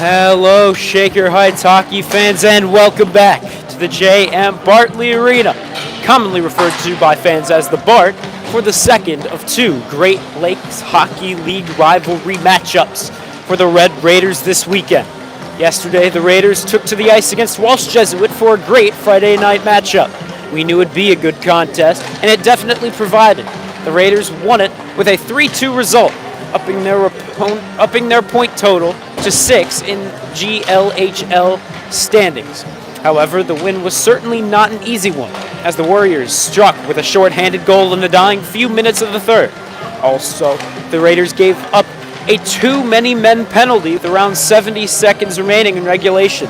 Hello, Shaker Heights hockey fans, and welcome back to the J.M. Bartley Arena, commonly referred to by fans as the Bart, for the second of two Great Lakes Hockey League rivalry matchups for the Red Raiders this weekend. Yesterday, the Raiders took to the ice against Walsh Jesuit for a great Friday night matchup. We knew it'd be a good contest, and it definitely provided. The Raiders won it with a 3-2 result, upping their point total to 6 in GLHL standings. However, the win was certainly not an easy one, as the Warriors struck with a shorthanded goal in the dying few minutes of the third. Also, the Raiders gave up a too-many-men penalty with around 70 seconds remaining in regulation.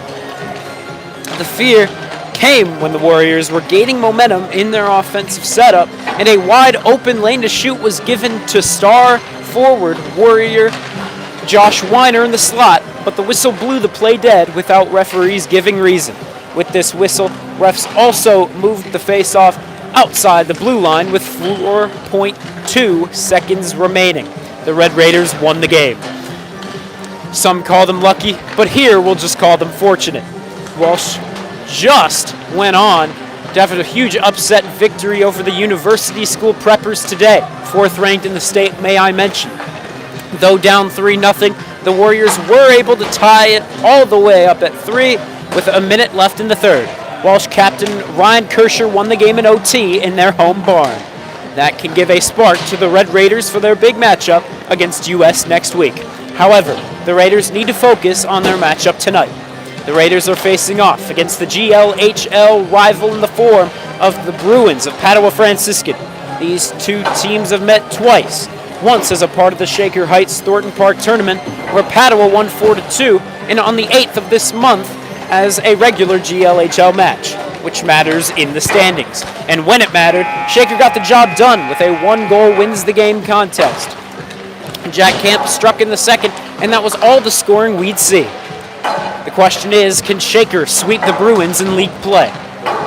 The fear came when the Warriors were gaining momentum in their offensive setup, and a wide-open lane to shoot was given to star forward Warrior Josh Weiner in the slot, but the whistle blew the play dead without referees giving reason. With this whistle, refs also moved the face-off outside the blue line with 4.2 seconds remaining. The Red Raiders won the game. Some call them lucky, but here we'll just call them fortunate. Walsh just went on to have a huge upset victory over the University School Preppers today, 4th ranked in the state, may I mention. Though down 3-0, the Warriors were able to tie it all the way up at 3 with a minute left in the third. Walsh captain Ryan Kirscher won the game in OT in their home barn. That can give a spark to the Red Raiders for their big matchup against US next week. However, the Raiders need to focus on their matchup tonight. The Raiders are facing off against the GLHL rival in the form of the Bruins of Padua Franciscan. These two teams have met twice, once as a part of the Shaker Heights Thornton Park tournament, where Padua won 4-2, and on the 8th of this month as a regular GLHL match, which matters in the standings. And when it mattered, Shaker got the job done with a 1-goal wins the game contest. Jack Camp struck in the second, and that was all the scoring we'd see. The question is, can Shaker sweep the Bruins in league play?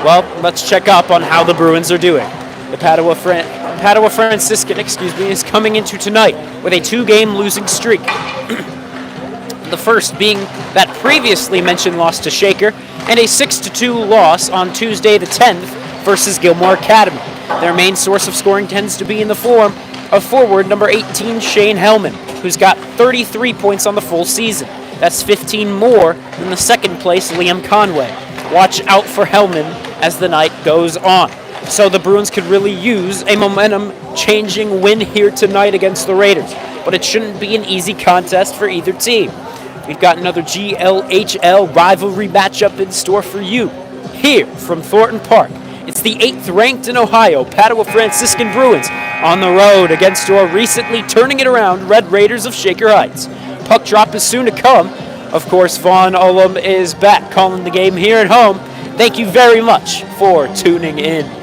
Well, let's check up on how the Bruins are doing. The Padua Franciscan, is coming into tonight with a 2-game losing streak. The first being that previously mentioned loss to Shaker, and a 6-2 loss on Tuesday the 10th versus Gilmore Academy. Their main source of scoring tends to be in the form of forward number 18 Shane Hellman, who's got 33 points on the full season. That's 15 more than the second place Liam Conway. Watch out for Hellman as the night goes on. So the Bruins could really use a momentum-changing win here tonight against the Raiders, but it shouldn't be an easy contest for either team. We've got another GLHL rivalry matchup in store for you here from Thornton Park. It's the 8th ranked in Ohio Padua Franciscan Bruins on the road against our recently turning it around Red Raiders of Shaker Heights. Puck drop is soon to come. Of course, Vaughn Ullum is back calling the game here at home. Thank you very much for tuning in.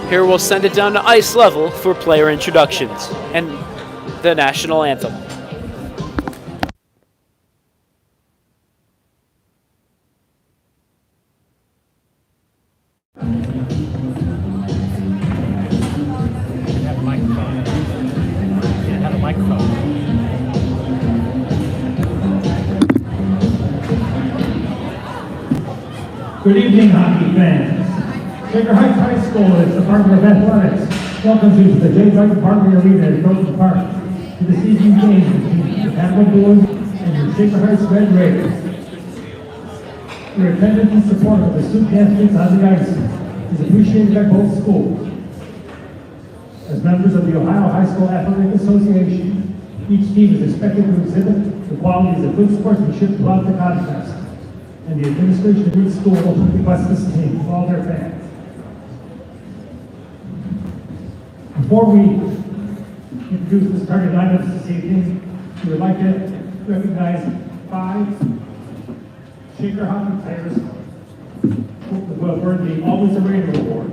Here we'll send it down to ice level for player introductions and the national anthem. Good evening, hockey fans. Shaker Heights High School is the partner of athletics. Welcomes you to the J. Bartley Arena at Thornton Park to the season game between the Padua Bruins and the Shaker Heights Red Raiders. Your attendance and support of the student athletes on the ice is appreciated by both schools. As members of the Ohio High School Athletic Association, each team is expected to exhibit the qualities of good sportsmanship throughout the contest. and the administration of each school requests this team of all their fans. Before we introduce the starting lineups this evening, we would like to recognize 5 Shaker hockey players who have earned the Always a Raider Award.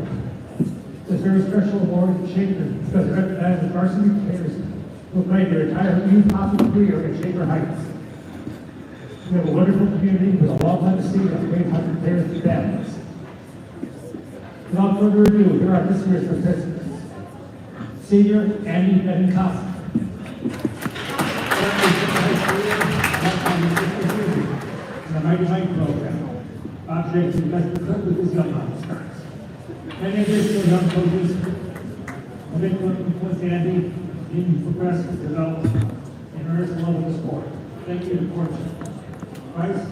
This very special award is Shaker because it recognizes varsity players who played their entire youth hockey career at Shaker Heights. We have a wonderful community with a long legacy of great hockey players and families. Without further ado, here are this year's participants. Senior Andy Benincasa. The Mighty Mike program. Bob Jackson best equipped with his young stars. Many additional young coaches have influenced Andy in progress, develop, and earnest the love of the sport. Thank you to Coach Price,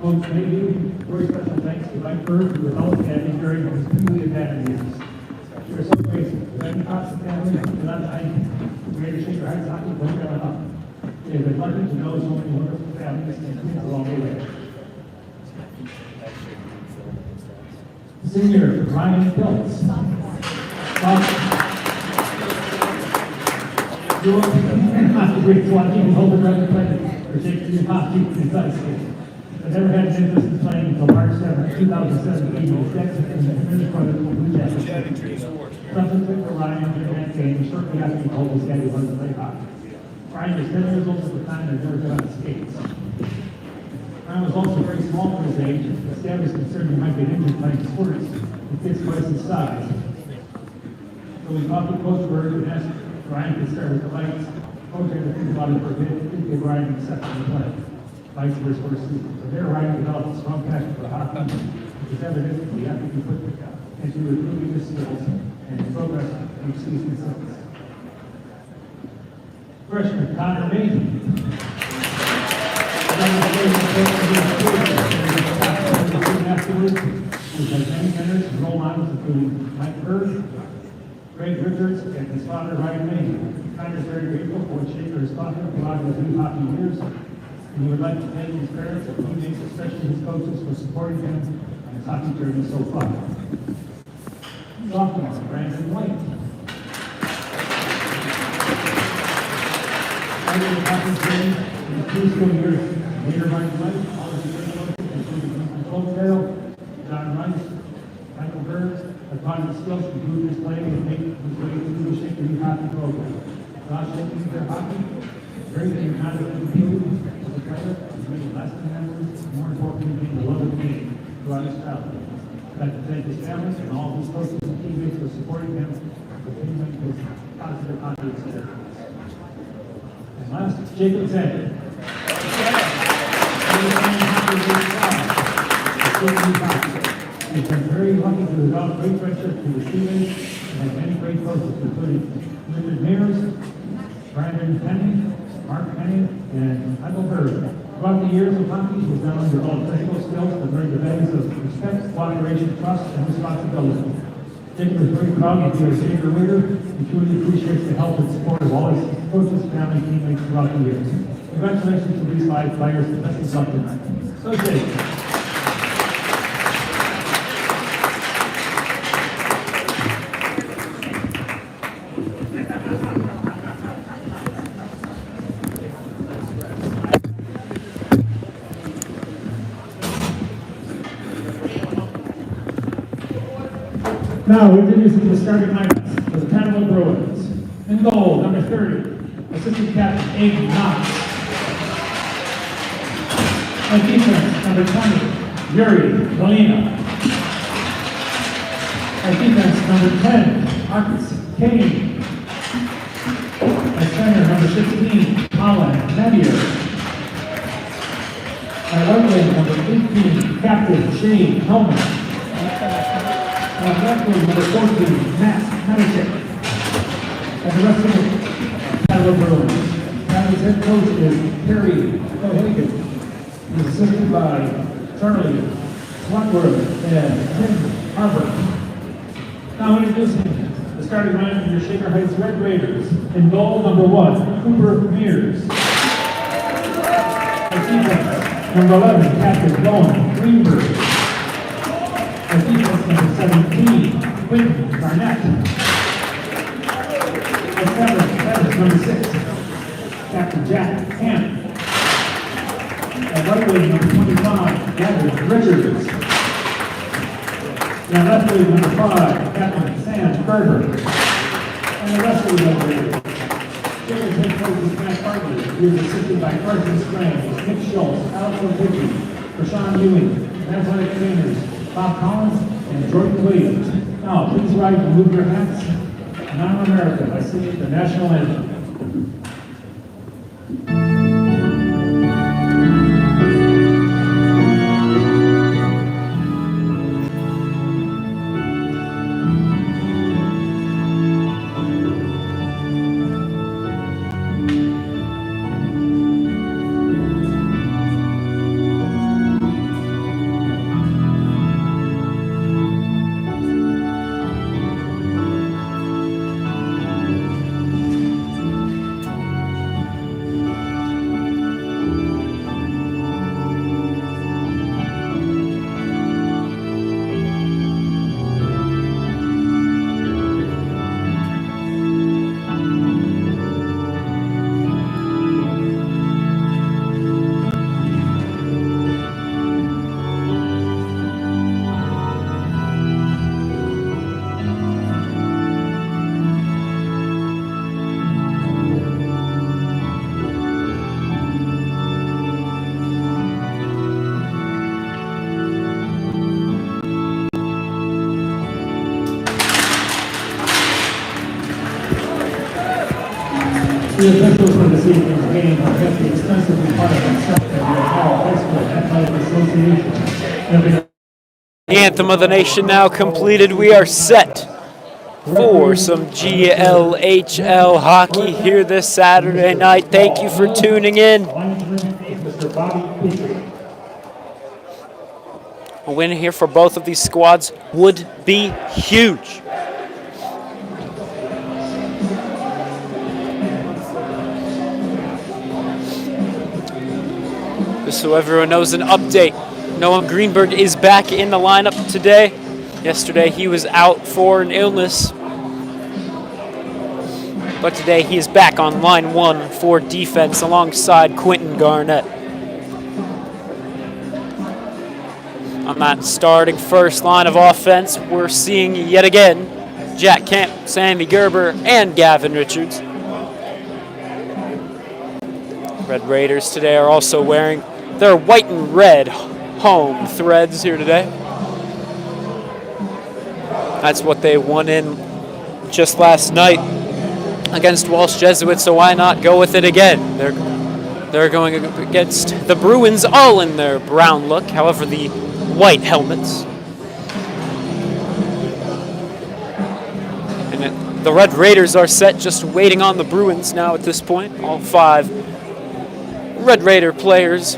Coach Mayhew. Very special thanks to Mike Bird who developed Andy during his newly advanced years. We are so grateful to the Benincasa family and not the Greater Shaker Heights Hockey Club growing up. They have been lucky to know so many wonderful families and kids along the way. Senior Ryan Phillips. You're grateful to keep hold the record playing for Shakespeare hockey and ice skating. I never had an interest in playing until March 7, 2017. When the Blue Jackets. Something quick for Ryan during that game. Shortly after he told his dad he wanted to play hockey. Ryan was 10 years old at the time and had never been on skates. Ryan was also very small for his age. His dad was concerned he might get injured playing sports with kids twice his size. So we talked to Coach Bird and asked Ryan to start with the lights. Coach had to think about it for a bit. Didn't give Ryan accepted to play. Lights for his first season. So there Ryan developed a strong passion for hockey, which is evidently after he put into improving his skills and his progress each season since. Freshman Connor Mason. Afterwards, we've had many mentors and role models, including Mike Bird, Greg Richards, and his father, Ryan Mason. Connor is very grateful for what Shaker has taught him throughout his youth hockey years, and he would like to thank his parents and teammates, especially his coaches, for supporting him on his hockey journey so far. Sophomore, Brandon White. After the hockey journey in the 2 school years, later Brandon White, all of the coaches, including Cloverdale, John Rice, Michael Burns, have taught his skills to improve his play and make his way through the Shaker Youth Hockey program. Josh Shaker their hockey, very good confident in the field as a player, he's made lasting memories, more importantly, being the love of the game throughout his childhood. I'd like to thank his family and all of his coaches and teammates for supporting him and continuing his positive hockey experience. And last, Jacob Zed. He's been very lucky to develop great friendships with his teammates and have many great coaches, including Richard Mears, Brandon Penny, Mark Penny, and Michael Bird. Throughout the years of hockey, he's not only developed technical skills, but learned the values of respect, cooperation, trust, and responsibility. Jacob is very proud to be a Shaker leader and truly appreciates the help and support of all his coaches, family, and teammates throughout the years. Congratulations to these 5 players and best of luck tonight. So, Jacob. Now, introducing the starting lineups for the Padua Bruins. In goal, number 30, assistant captain Aiden Knox. On defense, number 20, Yuri Molina. On defense, number 10, Marcus Kane. At center, number 16, Colin Navier. At right wing, number 18, Captain Shane Hellman. Left wing, number 14, Matt Hanachek. And the rest of the Padua Bruins. Padua's head coach is Terry O'Hagan. He's assisted by Charlie Swatworth and Tim Harper. Now introducing the starting lineup for your Shaker Heights Red Raiders. In goal, number 1, Cooper Mears. At defense, Number 11, Captain Dawn Greenberg. At defense, number 17, Quentin Garnett. At 7, number 6, Captain Jack Camp. At right wing, number 25, Gavin Richards. And left wing, number 5, Captain Sam Berger. And the rest of the number Chickers head coach is Matt Bartley. He is assisted by Carson Strange, Nick Schultz, Alex O'Hickey, Rashawn Ewing, and athletic trainers Bob Collins and Jordan Williams. Now, please rise and move your hats. Non-America by singing the national anthem. The officials for this evening's game are kept extensively part of themselves in the Ohio High School Athletic Association. The anthem of the nation now completed. We are set for some GLHL hockey here this Saturday night. Thank you for tuning in. A win here for both of these squads would be huge. Just so everyone knows, an update. Noah Greenberg is back in the lineup today. Yesterday he was out for an illness. But today he is back on line one for defense alongside Quentin Garnett. On that starting first line of offense, we're seeing yet again Jack Camp, Sammy Gerber, and Gavin Richards. Red Raiders today are also wearing their white and red home threads here today. That's what they won in just last night against Walsh Jesuits, so why not go with it again? They're going against the Bruins, all in their brown look, however the white helmets. And the Red Raiders are set, just waiting on the Bruins now at this point. All 5 Red Raider players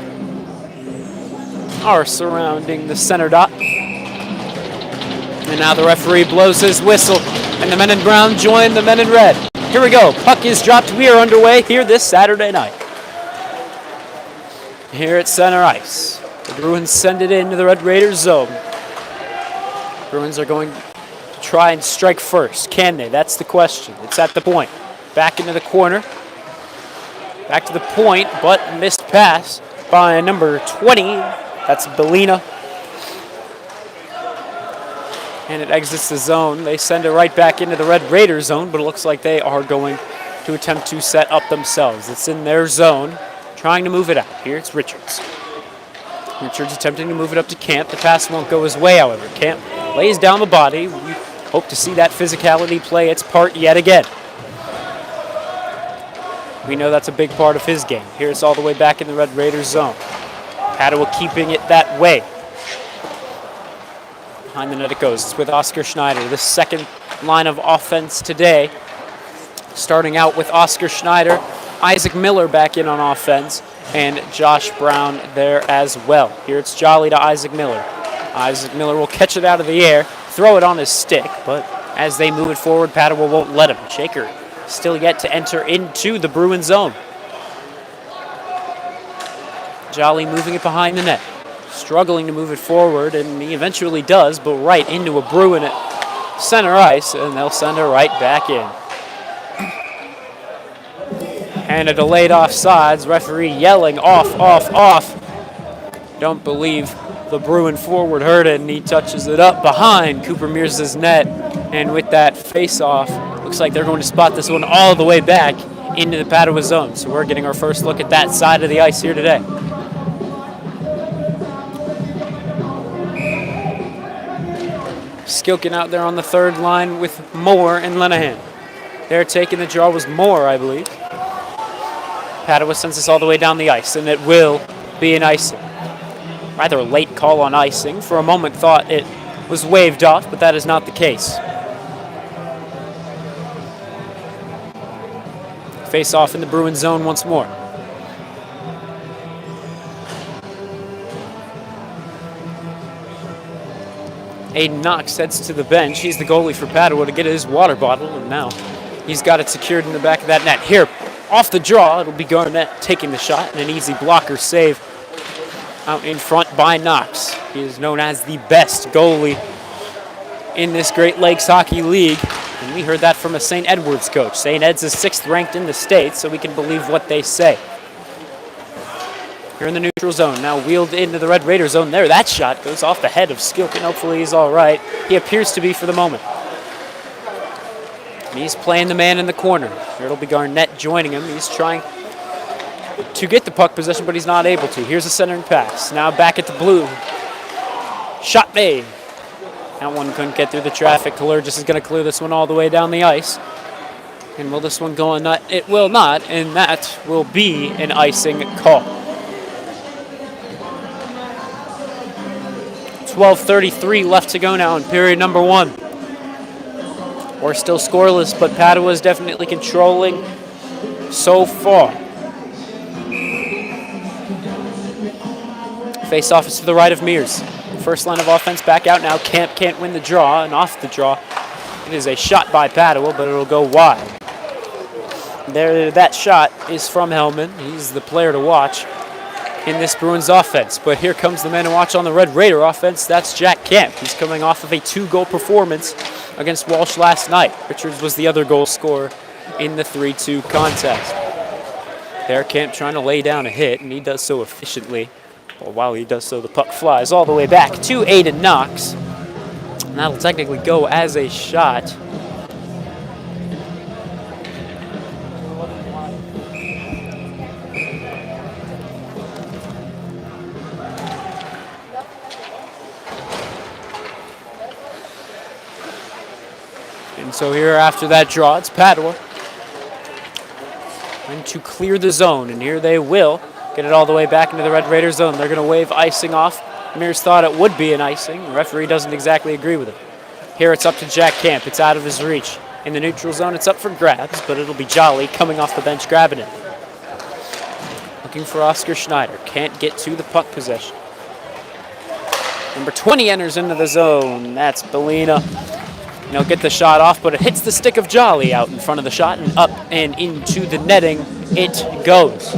are surrounding the center dot. And now the referee blows his whistle, and the men in brown join the men in red. Here we go. Puck is dropped. We are underway here this Saturday night. Here at center ice, the Bruins send it into the Red Raiders zone. Bruins are going to try and strike first. Can they? That's the question. It's at the point. Back into the corner. Back to the point, but missed pass by number 20. That's Belina. And it exits the zone. They send it right back into the Red Raiders zone, but it looks like they are going to attempt to set up themselves. It's in their zone, trying to move it out. Here it's Richards. Richards attempting to move it up to Camp. The pass won't go his way, however. Camp lays down the body. We hope to see that physicality play its part yet again. We know that's a big part of his game. Here it's all the way back in the Red Raiders zone. Padua keeping it that way. Behind the net it goes. It's with Oscar Schneider. The second line of offense today. Starting out with Oscar Schneider, Isaac Miller back in on offense, and Josh Brown there as well. Here it's Jolly to Isaac Miller. Isaac Miller will catch it out of the air, throw it on his stick, but as they move it forward, Padua won't let him. Shaker still yet to enter into the Bruin zone. Jolly moving it behind the net. Struggling to move it forward, and he eventually does, but right into a Bruin at center ice, and they'll send her right back in. And a delayed offsides. Referee yelling off, off, off. Don't believe the Bruin forward heard it, and he touches it up behind Cooper Mears' net. And with that face-off, looks like they're going to spot this one all the way back into the Padua zone. So we're getting our first look at that side of the ice here today. Skilkin out there on the third line with Moore and Lenahan. They're taking the draw was Moore, I believe. Padua sends this all the way down the ice, and it will be an icing. Rather a late call on icing. For a moment thought it was waved off, but that is not the case. Face off in the Bruin zone once more. Aiden Knox heads to the bench. He's the goalie for Padua to get his water bottle, and now he's got it secured in the back of that net. Here, off the draw, it'll be Garnett taking the shot, and an easy blocker save out in front by Knox. He is known as the best goalie in this Great Lakes Hockey League, and we heard that from a St. Edward's coach. St. Ed's is 6th ranked in the state, so we can believe what they say. Here in the neutral zone, now wheeled into the Red Raider zone there. That shot goes off the head of Skilkin. Hopefully he's all right. He appears to be for the moment. And he's playing the man in the corner. Here it'll be Garnett joining him. He's trying to get the puck possession, but he's not able to. Here's a centering pass. Now back at the blue. Shot made. That one couldn't get through the traffic. Kalergis is going to clear this one all the way down the ice. And will this one go on net? It will not, and that will be an icing call. 12:33 left to go now in period number 1. We're still scoreless, but Padua is definitely controlling so far. Face-off is to the right of Mears. First line of offense back out now. Camp can't win the draw, and off the draw, it is a shot by Padua, but it'll go wide. There, that shot is from Hellman. He's the player to watch in this Bruins offense. But here comes the man to watch on the Red Raider offense. That's Jack Camp. He's coming off of a 2-goal performance against Walsh last night. Richards was the other goal scorer in the 3-2 contest. There, Camp trying to lay down a hit, and he does so efficiently. Well, while he does so, the puck flies all the way back to Aiden Knox. And that'll technically go as a shot. And so here after that draw, it's Padua. And to clear the zone, and here they will. Get it all the way back into the Red Raider zone. They're going to wave icing off. Mears thought it would be an icing. The referee doesn't exactly agree with it. Here it's up to Jack Camp. It's out of his reach. In the neutral zone, it's up for grabs, but it'll be Jolly coming off the bench grabbing it. Looking for Oscar Schneider. Can't get to the puck possession. Number 20 enters into the zone. That's Bellina. And he'll get the shot off, but it hits the stick of Jolly out in front of the shot, and up and into the netting it goes.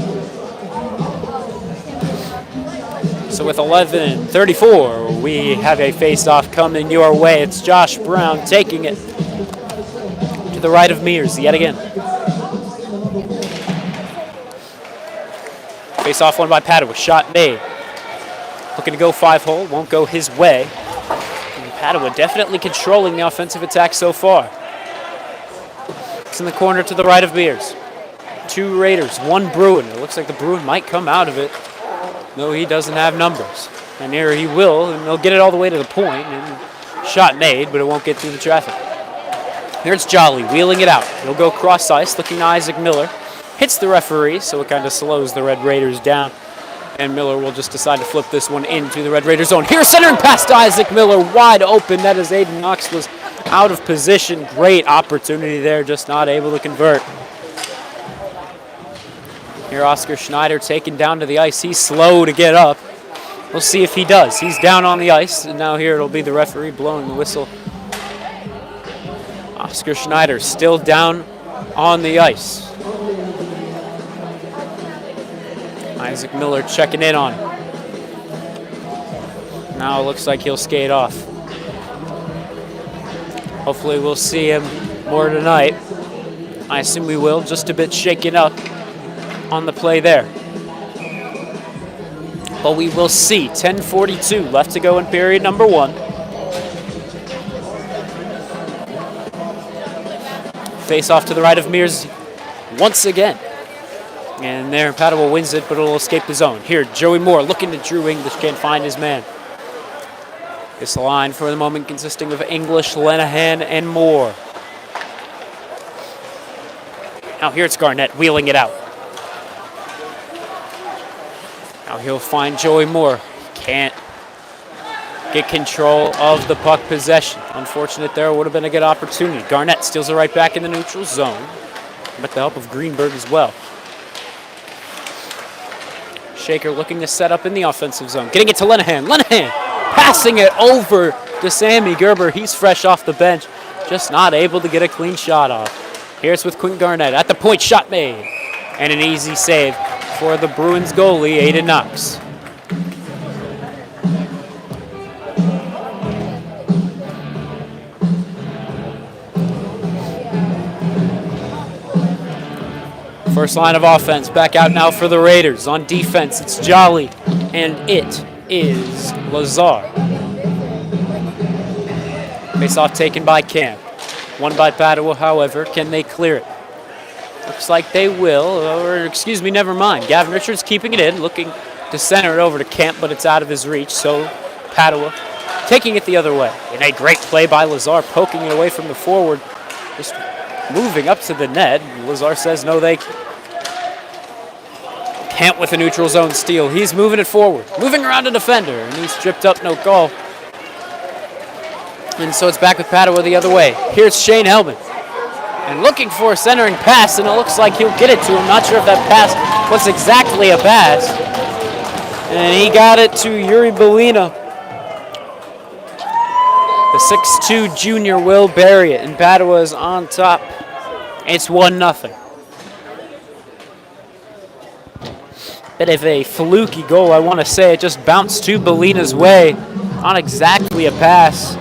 So with 11:34, we have a face-off coming your way. It's Josh Brown taking it to the right of Mears yet again. Face-off won by Padua. Shot made. Looking to go 5-hole. Won't go his way. And Padua definitely controlling the offensive attack so far. It's in the corner to the right of Mears. 2 Raiders, 1 Bruin. It looks like the Bruin might come out of it. No, he doesn't have numbers. And here he will, and they'll get it all the way to the point. And shot made, but it won't get through the traffic. Here's Jolly wheeling it out. He'll go cross ice, looking to Isaac Miller. Hits the referee, so it kind of slows the Red Raiders down. And Miller will just decide to flip this one into the Red Raider zone. Here's centering pass to Isaac Miller, wide open. That is Aiden Knox was out of position. Great opportunity there, just not able to convert. Here Oscar Schneider taken down to the ice. He's slow to get up. We'll see if he does. He's down on the ice, and now here it'll be the referee blowing the whistle. Oscar Schneider still down on the ice. Isaac Miller checking in on him. Now it looks like he'll skate off. Hopefully we'll see him more tonight. I assume we will, just a bit shaken up on the play there. But we will see. 10:42 left to go in period number 1. Face off to the right of Mears once again. And there, Padua wins it, but it'll escape the zone. Here, Joey Moore looking to Drew English, can't find his man. This line for the moment consisting of English, Lenahan, and Moore. Now here it's Garnett wheeling it out. Now he'll find Joey Moore. Can't get control of the puck possession. Unfortunate there, would have been a good opportunity. Garnett steals it right back in the neutral zone, with the help of Greenberg as well. Shaker looking to set up in the offensive zone. Getting it to Lenahan. Lenahan passing it over to Sammy Gerber. He's fresh off the bench, just not able to get a clean shot off. Here's with Quentin Garnett at the point, shot made. And an easy save for the Bruins goalie, Aiden Knox. First line of offense back out now for the Raiders. On defense, it's Jolly, and it is Lazar. Face-off taken by Camp. Won by Padua, however. Can they clear it? Looks like they will, or excuse me, never mind. Gavin Richards keeping it in, looking to center it over to Camp, but it's out of his reach, so Padua taking it the other way. And a great play by Lazar, poking it away from the forward, just moving up to the net. Lazar says no thank you. Camp with a neutral zone steal. He's moving it forward, moving around a defender, and he's stripped up, no goal. And so it's back with Padua the other way. Here's Shane Hellman. And looking for a centering pass, and it looks like he'll get it to him. Not sure if that pass was exactly a pass. And he got it to Yuri Belina. The 6'2 junior will bury it, and Padua is on top. It's 1-0. Bit of a fluky goal, I want to say. It just bounced to Belina's way. Not exactly a pass.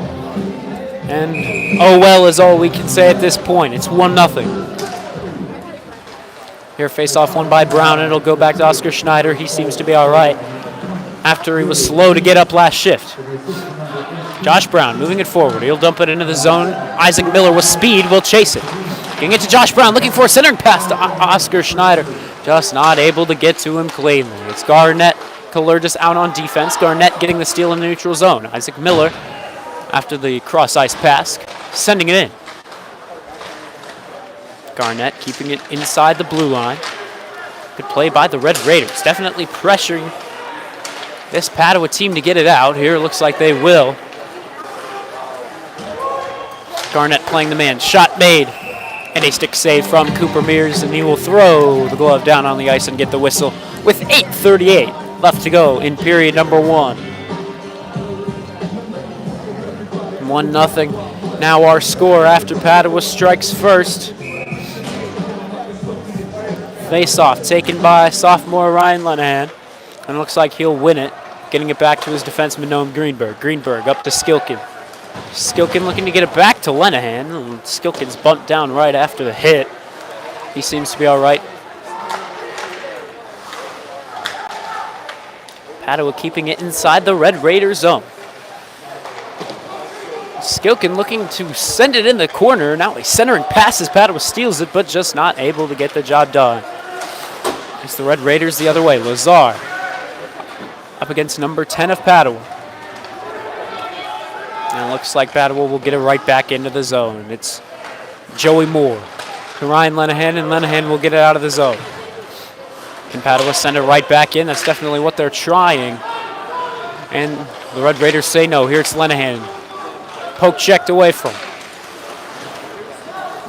And oh well is all we can say at this point. It's 1-0. Here face-off won by Brown, and it'll go back to Oscar Schneider. He seems to be all right after he was slow to get up last shift. Josh Brown moving it forward. He'll dump it into the zone. Isaac Miller with speed will chase it. Getting it to Josh Brown, looking for a centering pass to Oscar Schneider. Just not able to get to him cleanly. It's Garnett, Kalurgis out on defense. Garnett getting the steal in the neutral zone. Isaac Miller, after the cross-ice pass, sending it in. Garnett keeping it inside the blue line. Good play by the Red Raiders. Definitely pressuring this Padua team to get it out. Here it looks like they will. Garnett playing the man. Shot made. And a stick save from Cooper Mears, and he will throw the glove down on the ice and get the whistle with 8:38 left to go in period number 1. 1-0. Now our score after Padua strikes first. Face-off taken by sophomore Ryan Lenahan. And it looks like he'll win it, getting it back to his defenseman Noam Greenberg. Greenberg up to Skilkin. Skilkin looking to get it back to Lenahan. Skilkin's bumped down right after the hit. He seems to be all right. Padua keeping it inside the Red Raiders zone. Skilkin looking to send it in the corner. Now a centering passes. Padua steals it, but just not able to get the job done. It's the Red Raiders the other way. Lazar up against number 10 of Padua. And it looks like Padua will get it right back into the zone. It's Joey Moore to Ryan Lenahan, and Lenahan will get it out of the zone. Can Padua send it right back in? That's definitely what they're trying. And the Red Raiders say no. Here it's Lenahan. Poke checked away from.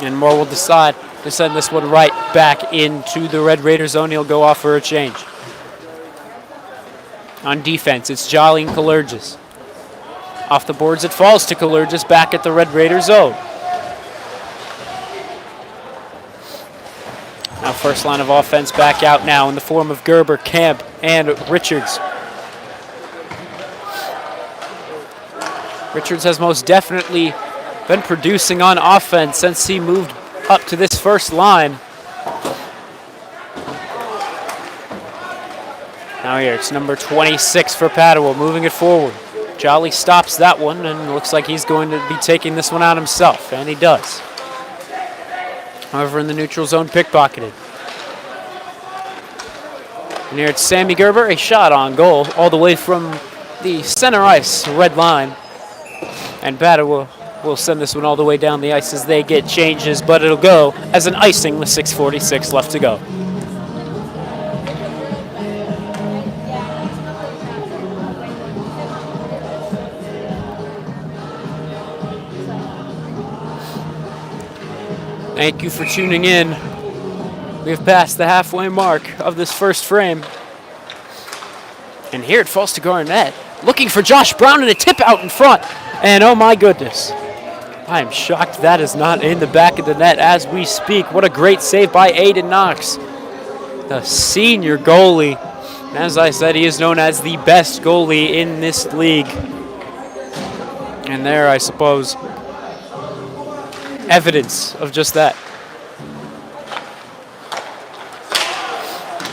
And Moore will decide to send this one right back into the Red Raiders zone. He'll go off for a change. On defense, it's Jolly and Kalurgis. Off the boards, it falls to Kalurgis back at the Red Raiders zone. Now first line of offense back out now in the form of Gerber, Camp, and Richards. Richards has most definitely been producing on offense since he moved up to this first line. Now here, it's number 26 for Padua, moving it forward. Jolly stops that one, and looks like he's going to be taking this one out himself, and he does. However, in the neutral zone, pickpocketed. And here it's Sammy Gerber, a shot on goal, all the way from the center ice red line. And Padua will send this one all the way down the ice as they get changes, but it'll go as an icing with 6:46 left to go. Thank you for tuning in. We have passed the halfway mark of this first frame. And here it falls to Garnett, looking for Josh Brown and a tip out in front. And oh my goodness, I am shocked that is not in the back of the net as we speak. What a great save by Aiden Knox, the senior goalie. And as I said, he is known as the best goalie in this league. And there, I suppose, evidence of just that.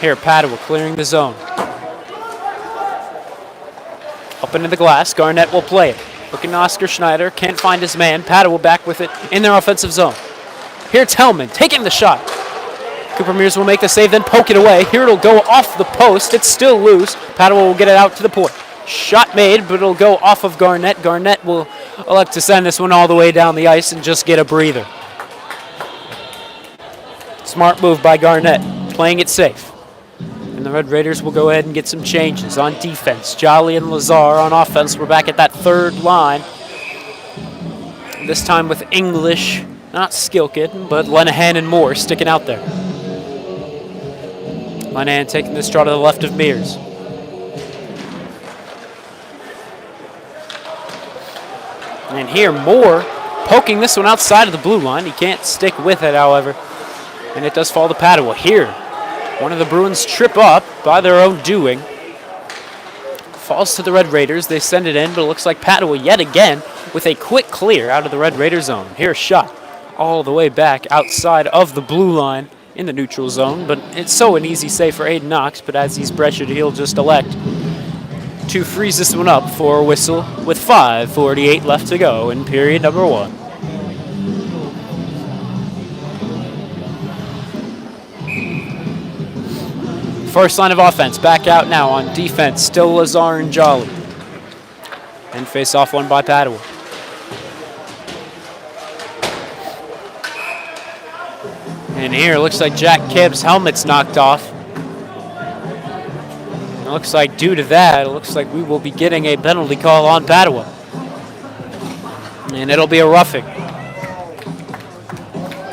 Here, Padua clearing the zone. Up into the glass, Garnett will play it. Looking to Oscar Schneider, can't find his man. Padua back with it in their offensive zone. Here it's Hellman taking the shot. Cooper Mears will make the save, then poke it away. Here it'll go off the post. It's still loose. Padua will get it out to the point. Shot made, but it'll go off of Garnett. Garnett will elect to send this one all the way down the ice and just get a breather. Smart move by Garnett, playing it safe. And the Red Raiders will go ahead and get some changes on defense. Jolly and Lazar on offense. We're back at that third line. This time with English, not Skilkin, but Lenahan and Moore sticking out there. Lenahan taking this draw to the left of Mears. And here, Moore poking this one outside of the blue line. He can't stick with it, however. And it does fall to Padua. Here, one of the Bruins trip up by their own doing. Falls to the Red Raiders. They send it in, but it looks like Padua yet again with a quick clear out of the Red Raider zone. Here's a shot all the way back outside of the blue line in the neutral zone. But it's so an easy save for Aiden Knox, but as he's pressured, he'll just elect to freeze this one up for a whistle with 5:48 left to go in period number 1. First line of offense back out now on defense. Still Lazar and Jolly. And face off one by Padua. And here looks like Jack Kibb's helmet's knocked off. It looks like due to that, it looks like we will be getting a penalty call on Padua. And it'll be a roughing.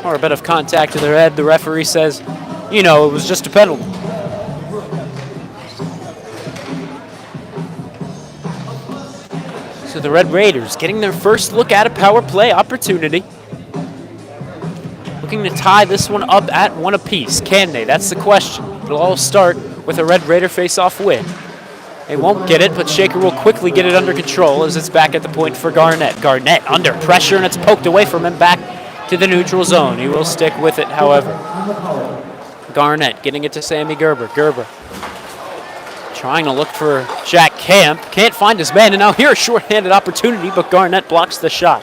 Or a bit of contact to their head. The referee says, you know, it was just a penalty. So the Red Raiders getting their first look at a power play opportunity. Looking to tie this one up at one apiece. Can they? That's the question. It'll all start with a Red Raider face-off win. They won't get it, but Shaker will quickly get it under control as it's back at the point for Garnett. Garnett under pressure, and it's poked away from him back to the neutral zone. He will stick with it, however. Garnett getting it to Sammy Gerber. Gerber trying to look for Jack Camp. Can't find his man, and now here a short-handed opportunity, but Garnett blocks the shot.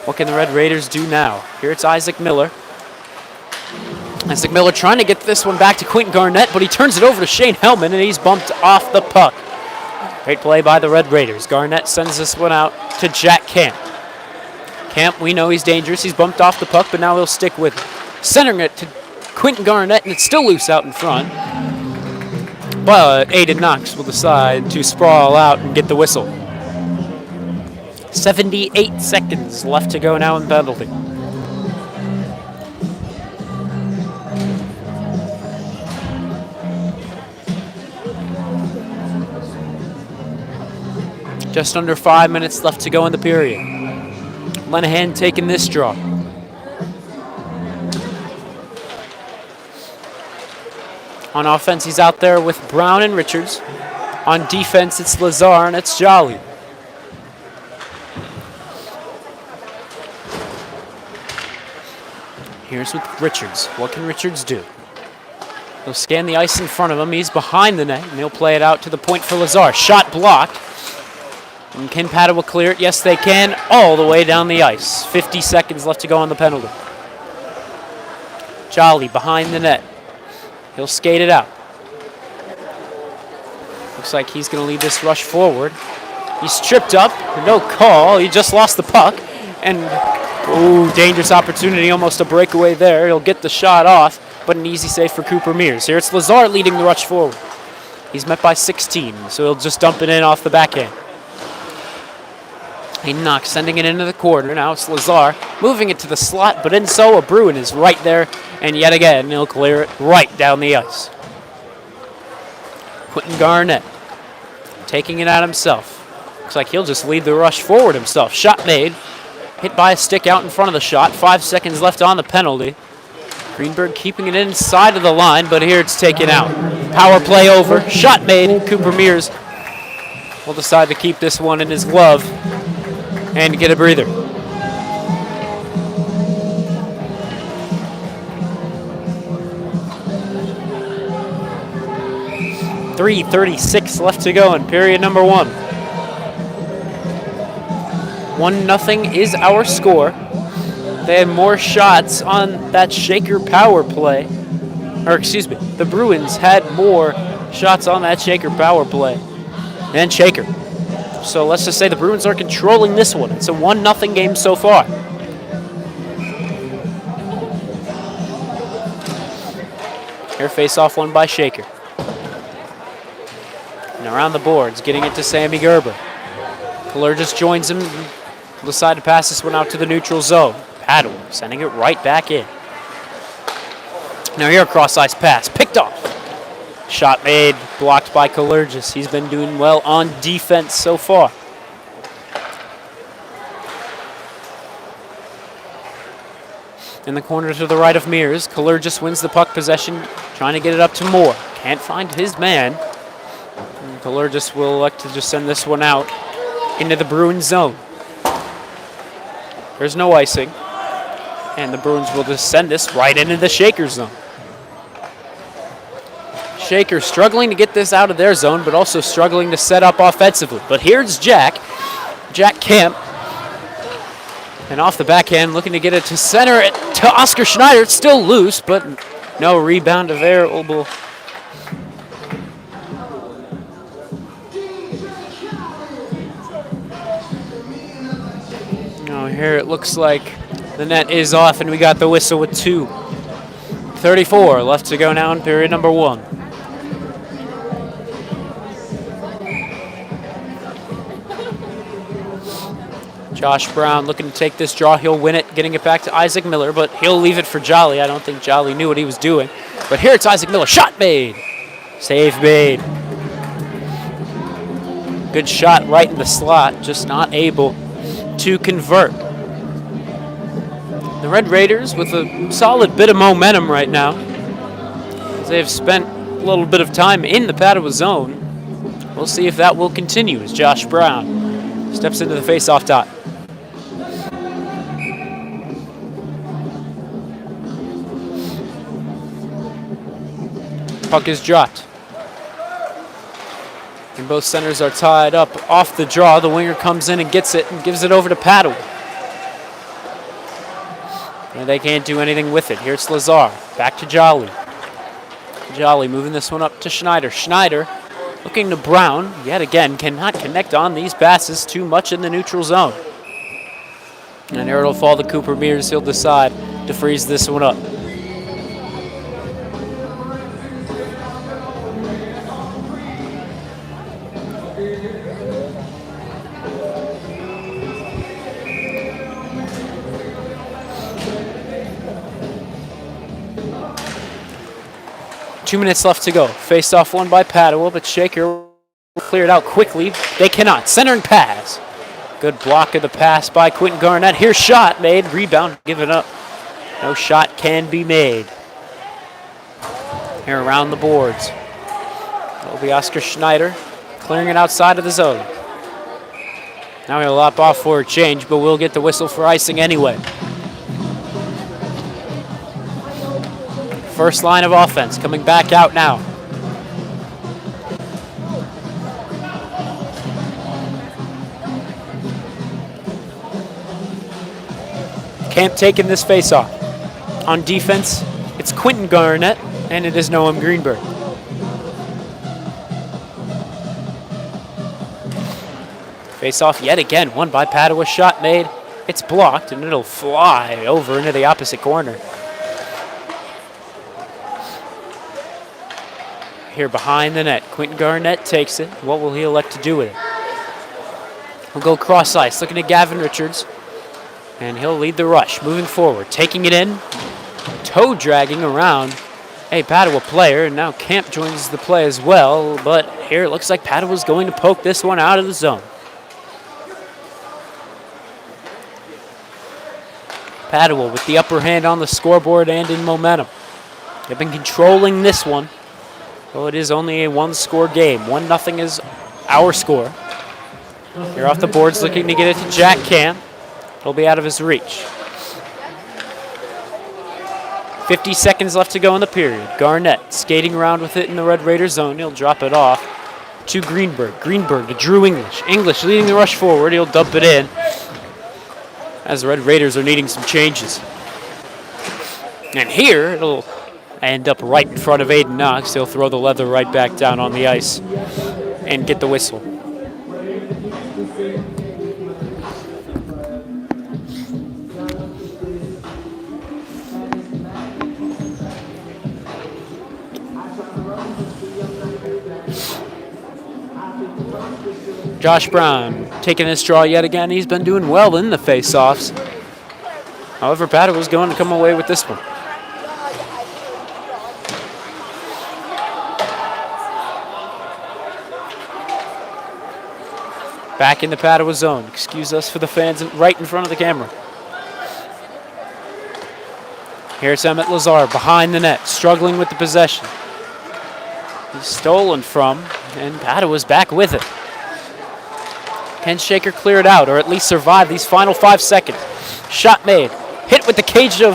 What can the Red Raiders do now? Here it's Isaac Miller. Isaac Miller trying to get this one back to Quentin Garnett, but he turns it over to Shane Hellman, and he's bumped off the puck. Great play by the Red Raiders. Garnett sends this one out to Jack Camp. Camp, we know he's dangerous. He's bumped off the puck, but now he'll stick with it. Centering it to Quentin Garnett, and it's still loose out in front. But Aiden Knox will decide to sprawl out and get the whistle. 78 seconds left to go now in penalty. Just under 5 minutes left to go in the period. Lenahan taking this draw. On offense, he's out there with Brown and Richards. On defense, it's Lazar and it's Jolly. Here's with Richards. What can Richards do? He'll scan the ice in front of him. He's behind the net, and he'll play it out to the point for Lazar. Shot blocked. And can Padua clear it? Yes, they can. All the way down the ice. 50 seconds left to go on the penalty. Jolly behind the net. He'll skate it out. Looks like he's going to lead this rush forward. He's tripped up. No call. He just lost the puck. And, ooh, dangerous opportunity. Almost a breakaway there. He'll get the shot off, but an easy save for Cooper Mears. Here it's Lazar leading the rush forward. He's met by 16, so he'll just dump it in off the backhand. He knocks, sending it into the corner. Now it's Lazar moving it to the slot, but in so, a Bruin is right there, and yet again, he'll clear it right down the ice. Quentin Garnett taking it out himself. Looks like he'll just lead the rush forward himself. Shot made. Hit by a stick out in front of the shot. 5 seconds left on the penalty. Greenberg keeping it inside of the line, but here it's taken out. Power play over. Shot made. Cooper Mears will decide to keep this one in his glove and get a breather. .336 left to go in period number 1. 1-0 is our score. They had more shots on that Shaker power play. Or excuse me, the Bruins had more shots on that Shaker power play than Shaker. So let's just say the Bruins are controlling this one. It's a 1-0 game so far. Here face-off won by Shaker. And around the boards, getting it to Sammy Gerber. Kalergis joins him. He'll decide to pass this one out to the neutral zone. Padua sending it right back in. Now here a cross-ice pass. Picked off. Shot made. Blocked by Kalergis. He's been doing well on defense so far. In the corner to the right of Mears. Kalergis wins the puck possession. Trying to get it up to Moore. Can't find his man. And Kalergis will elect to just send this one out into the Bruins zone. There's no icing. And the Bruins will just send this right into the Shaker zone. Shaker struggling to get this out of their zone, but also struggling to set up offensively. But here's Jack Kemp. And off the backhand, looking to get it to center it to Oscar Schneider. It's still loose, but no rebound available. Here it looks like the net is off, and we got the whistle with 2:34 left to go now in period number 1. Josh Brown looking to take this draw. He'll win it, getting it back to Isaac Miller, but he'll leave it for Jolly. I don't think Jolly knew what he was doing. But here it's Isaac Miller. Shot made. Save made. Good shot right in the slot, just not able to convert. The Red Raiders with a solid bit of momentum right now. They have spent a little bit of time in the Padua zone. We'll see if that will continue as Josh Brown steps into the face-off dot. Puck is dropped. And both centers are tied up off the draw. The winger comes in and gets it and gives it over to Padua. And they can't do anything with it. Here's Lazar. Back to Jolly. Jolly moving this one up to Schneider. Schneider looking to Brown. Yet again, cannot connect on these passes too much in the neutral zone. And here it'll fall to Cooper Mears. He'll decide to freeze this one up. Two minutes left to go. Face-off won by Padua, but Shaker will clear it out quickly. They cannot. Center and pass. Good block of the pass by Quentin Garnett. Here's shot made. Rebound given up. No shot can be made. Here around the boards. It'll be Oscar Schneider clearing it outside of the zone. Now he'll lop off for a change, but we'll get the whistle for icing anyway. First line of offense coming back out now. Camp taking this face-off. On defense, it's Quentin Garnett, and it is Noam Greenberg. Face-off yet again, won by Padua, shot made. It's blocked, and it'll fly over into the opposite corner. Here behind the net, Quentin Garnett takes it. What will he elect to do with it? We'll go cross ice, looking at Gavin Richards. And he'll lead the rush, moving forward, taking it in, toe dragging around a Padua player, and now Camp joins the play as well, but here it looks like Padua's going to poke this one out of the zone. Padua with the upper hand on the scoreboard and in momentum. They've been controlling this one, though it is only a one-score game. 1-0 is our score. Here off the boards, looking to get it to Jack Camp. It'll be out of his reach. 50 seconds left to go in the period. Garnett skating around with it in the Red Raider zone. He'll drop it off to Greenberg. Greenberg to Drew English. English leading the rush forward. He'll dump it in as the Red Raiders are needing some changes. And here it'll end up right in front of Aiden Knox. He'll throw the leather right back down on the ice and get the whistle. Josh Brown taking this draw yet again. He's been doing well in the face-offs. However, Padua's going to come away with this one. Back in the Padua zone. Excuse us for the fans right in front of the camera. Here's Emmett Lazar behind the net, struggling with the possession. He's stolen from, and Padua's back with it. Can Shaker clear it out, or at least survive these final 5 seconds? Shot made. Hit with the cage of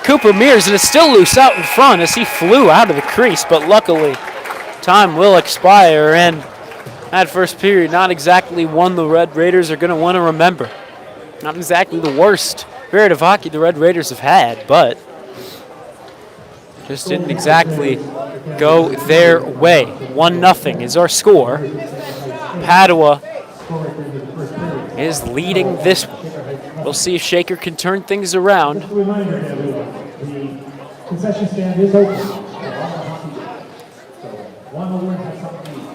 Cooper Mears, and it's still loose out in front as he flew out of the crease, but luckily time will expire, and that first period not exactly one the Red Raiders are going to want to remember. Not exactly the worst period of hockey the Red Raiders have had, but just didn't exactly go their way. 1-0 is our score. Padua is leading this one. We'll see if Shaker can turn things around. Just a reminder to everyone, the concession stand is open. So one over has something to eat.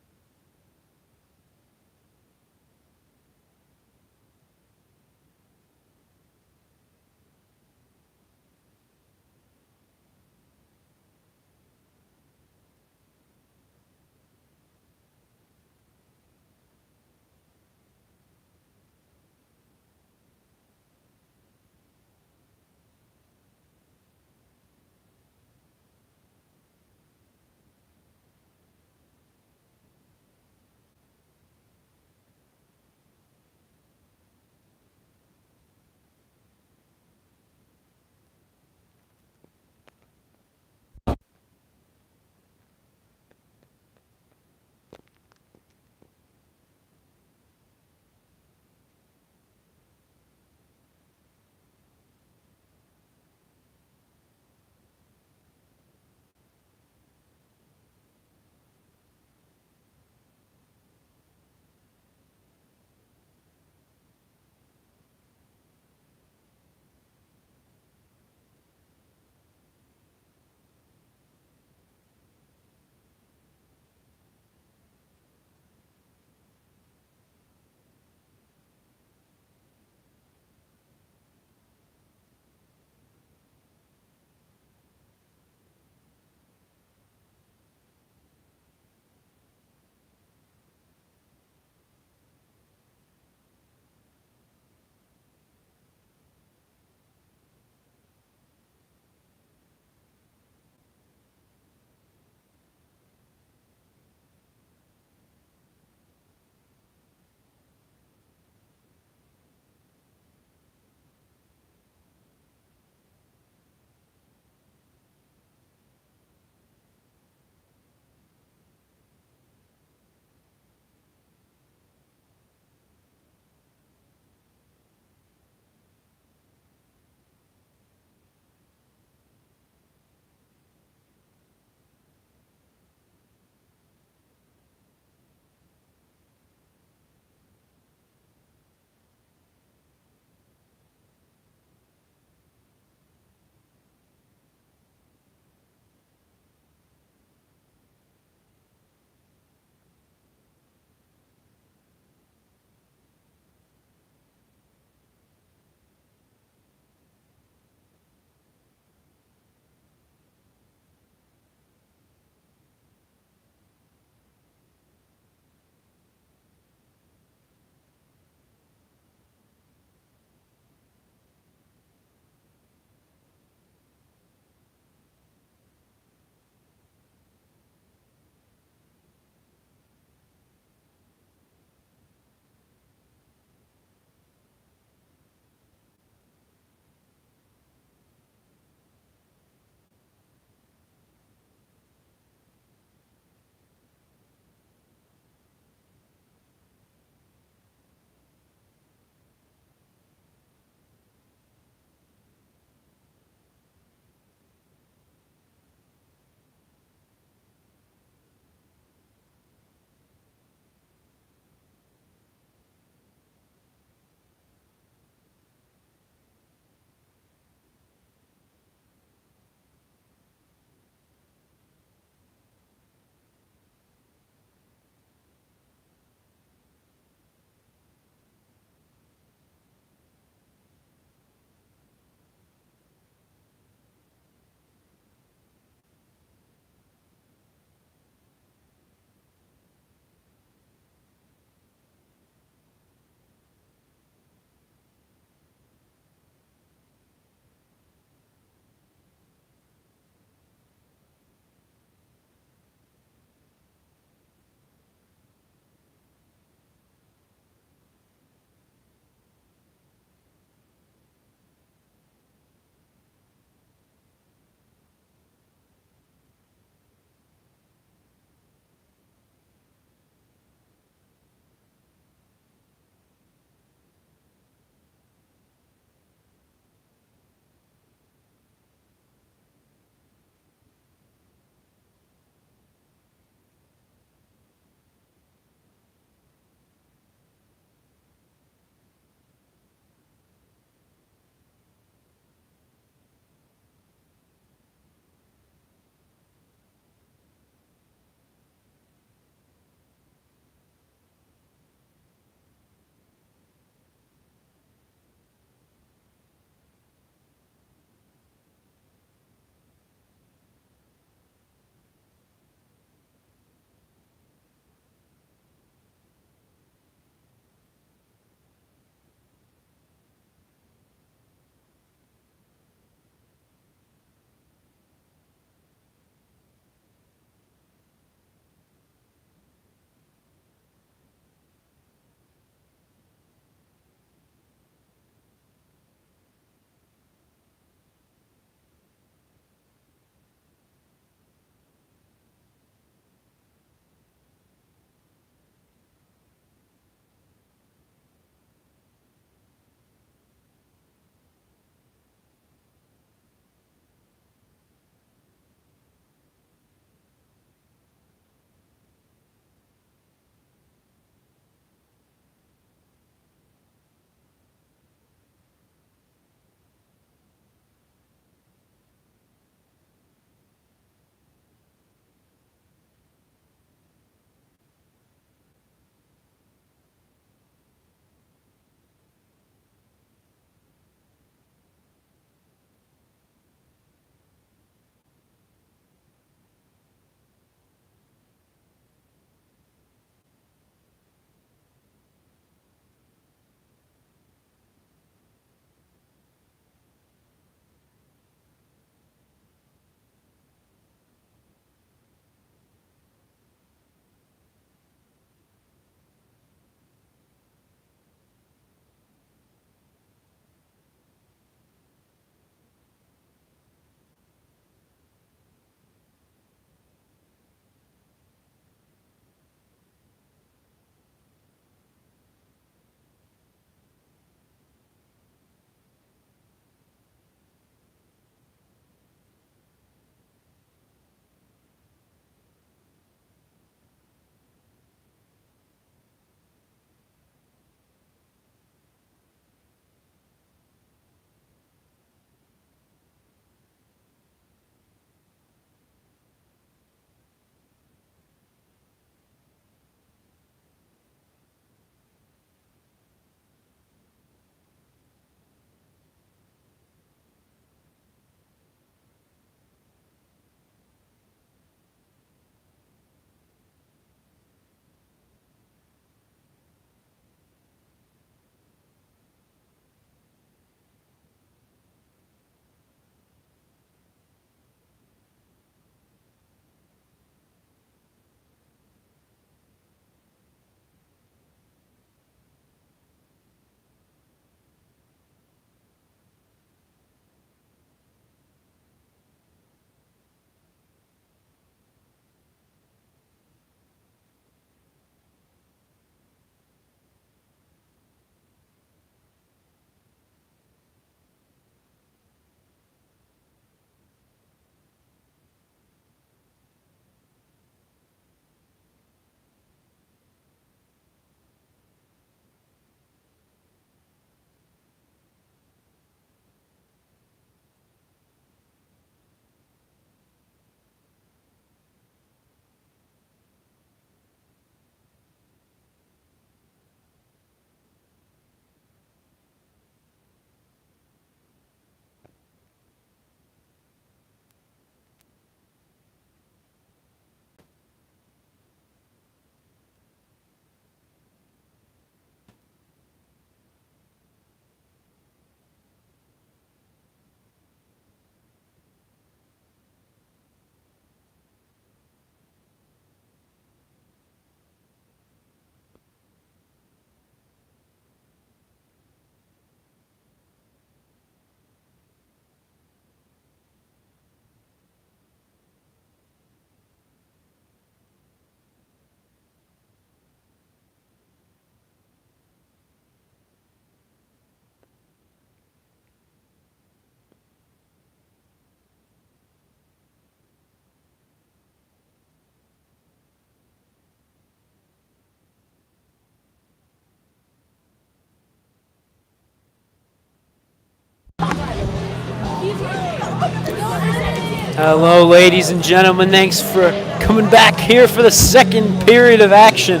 Hello, ladies and gentlemen. Thanks for coming back here for the second period of action.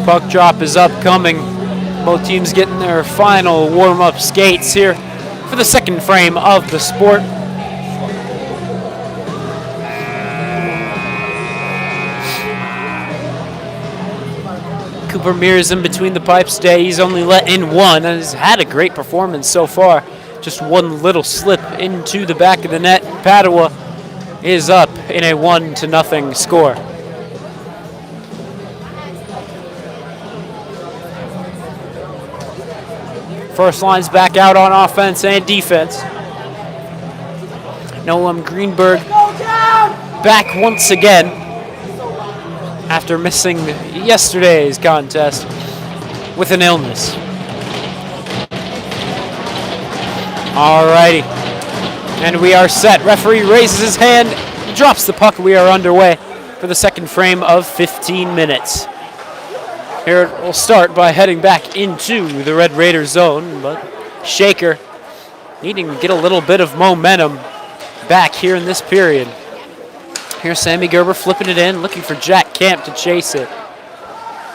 Puck drop is upcoming. Both teams getting their final warm-up skates here for the second frame of the sport. Cooper Mears in between the pipes today. He's only let in one and has had a great performance so far. Just one little slip into the back of the net. Padua is up in a 1-0 score. First line's back out on offense and defense. Noam Greenberg back once again after missing yesterday's contest with an illness. Alrighty, and we are set. Referee raises his hand, drops the puck. We are underway for the second frame of 15 minutes. Here we'll start by heading back into the Red Raiders zone, but Shaker needing to get a little bit of momentum back here in this period. Here's Sammy Gerber flipping it in, looking for Jack Camp to chase it.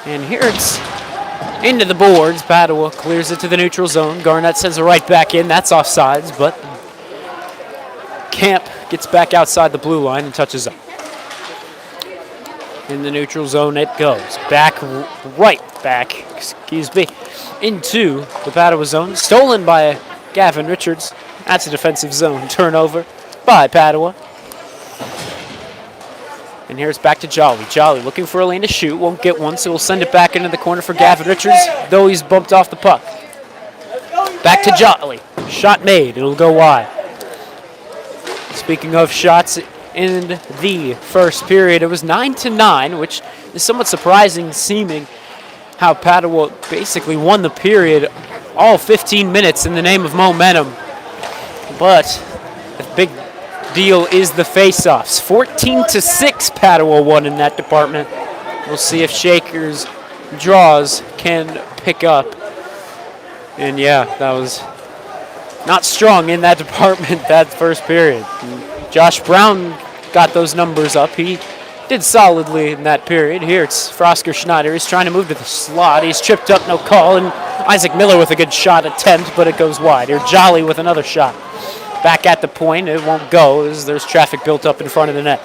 And here it's into the boards. Padua clears it to the neutral zone. Garnett sends it right back in. That's offsides, but Camp gets back outside the blue line and touches up. In the neutral zone it goes. Right back, into the Padua zone. Stolen by Gavin Richards. That's a defensive zone turnover by Padua. And here it's back to Jolly. Jolly looking for a lane to shoot. Won't get one, so we'll send it back into the corner for Gavin Richards, though he's bumped off the puck. Back to Jolly. Shot made. It'll go wide. Speaking of shots in the first period, it was 9-9, which is somewhat surprising, seeming how Padua basically won the period all 15 minutes in the name of momentum. But the big deal is the face-offs. 14-6 Padua won in that department. We'll see if Shaker's draws can pick up. And yeah, that was not strong in that department that first period. And Josh Brown got those numbers up. He did solidly in that period. Here it's Frosker Schneider. He's trying to move to the slot. He's tripped up, no call. And Isaac Miller with a good shot attempt, but it goes wide. Here Jolly with another shot. Back at the point, it won't go as there's traffic built up in front of the net.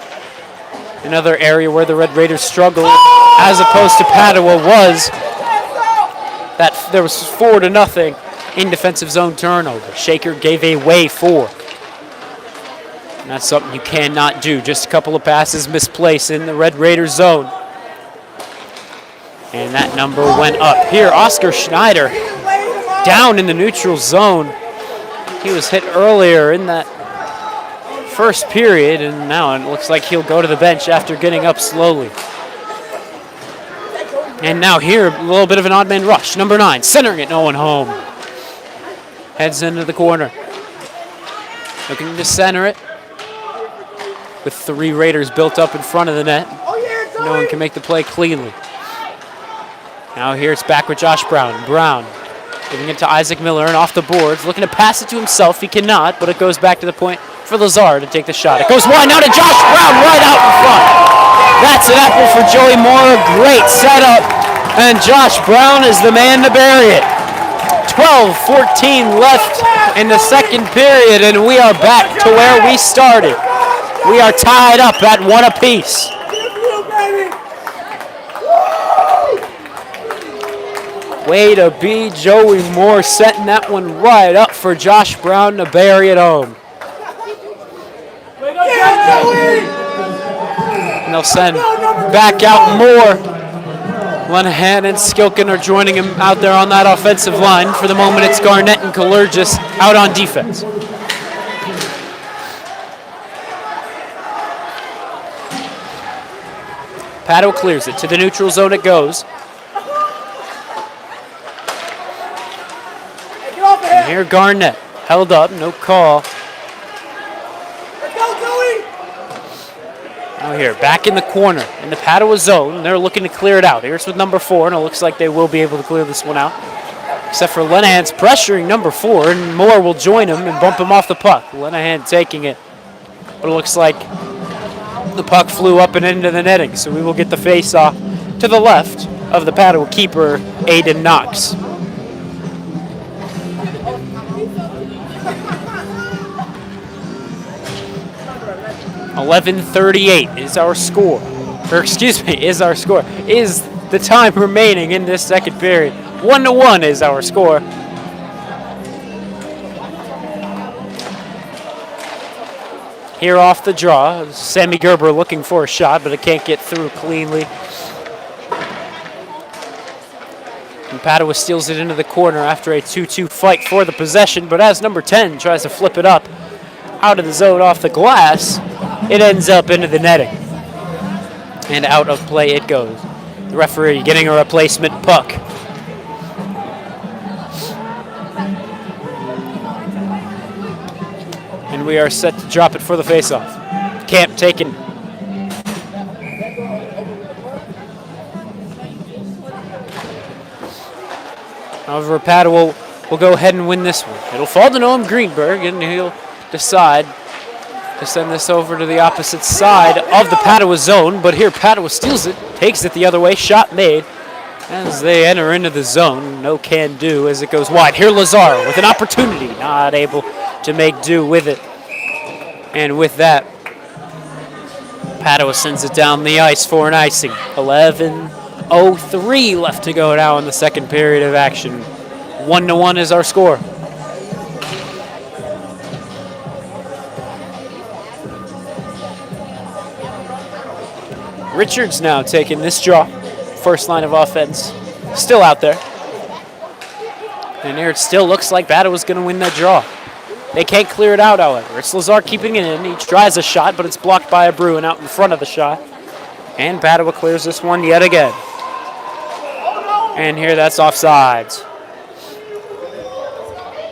Another area where the Red Raiders struggled, as opposed to Padua, was that there was 4-0 in defensive zone turnover. Shaker gave away 4. And that's something you cannot do. Just a couple of passes misplaced in the Red Raiders zone. And that number went up. Here, Oscar Schneider down in the neutral zone. He was hit earlier in that first period, and now it looks like he'll go to the bench after getting up slowly. And now here, a little bit of an odd man rush. Number 9, centering it, no one home. Heads into the corner. Looking to center it. With 3 Raiders built up in front of the net. No one can make the play cleanly. Now here it's back with Josh Brown. Brown giving it to Isaac Miller and off the boards. Looking to pass it to himself. He cannot, but it goes back to the point for Lazar to take the shot. It goes wide now to Josh Brown right out in front. That's an apple for Joey Moore. Great setup. And Josh Brown is the man to bury it. 12-14 left in the second period, and we are back to where we started. We are tied up at 1 apiece. Way to be Joey Moore, setting that one right up for Josh Brown to bury it home. And they'll send back out Moore. Lenahan and Skilkin are joining him out there on that offensive line. For the moment, it's Garnett and Kalergis out on defense. Padua clears it. To the neutral zone it goes. And here Garnett, held up, no call. Now here, back in the corner, in the Padua zone. They're looking to clear it out. Here's with number 4, and it looks like they will be able to clear this one out. except for Lenahan's pressuring number 4, and Moore will join him and bump him off the puck. Lenahan taking it, but it looks like the puck flew up and into the netting, so we will get the face-off to the left of the Padua keeper, Aiden Knox. .11:38 is our score. Or excuse me, is our score. Is the time remaining in this second period. 1-1 is our score. Here off the draw, Sammy Gerber looking for a shot, but it can't get through cleanly. And Padua steals it into the corner after a 2-2 fight for the possession, but as number 10 tries to flip it up out of the zone off the glass, it ends up into the netting. And out of play it goes. The referee getting a replacement puck. And we are set to drop it for the faceoff. Camp taken. However, Padua will go ahead and win this one. It'll fall to Noam Greenberg, and he'll decide to send this over to the opposite side of the Padua zone. But here Padua steals it, takes it the other way, shot made. As they enter into the zone, no can do as it goes wide. Here Lazar with an opportunity, not able to make do with it. And with that, Padua sends it down the ice for an icing. 11:03 left to go now in the second period of action. 1-1 is our score. Richards now taking this draw. First line of offense still out there. And here it still looks like Padua's going to win that draw. They can't clear it out, however. It's Lazar keeping it in. He tries a shot, but it's blocked by a Bruin out in front of the shot. And Padua clears this one yet again. And here that's offsides.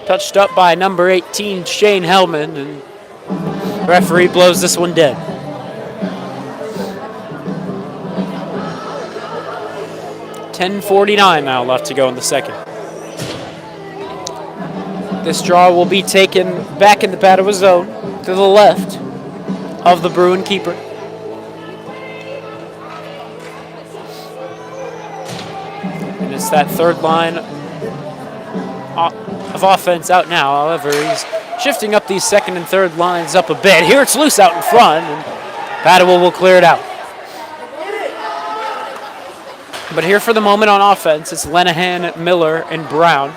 Touched up by number 18, Shane Hellman, and the referee blows this one dead. .10:49 now left to go in the second. This draw will be taken back in the Padua zone to the left of the Bruin keeper. And it's that third line of offense out now. However, he's shifting up these second and third lines up a bit. Here it's loose out in front, and Padua will clear it out. But here for the moment on offense, it's Lenahan, Miller, and Brown.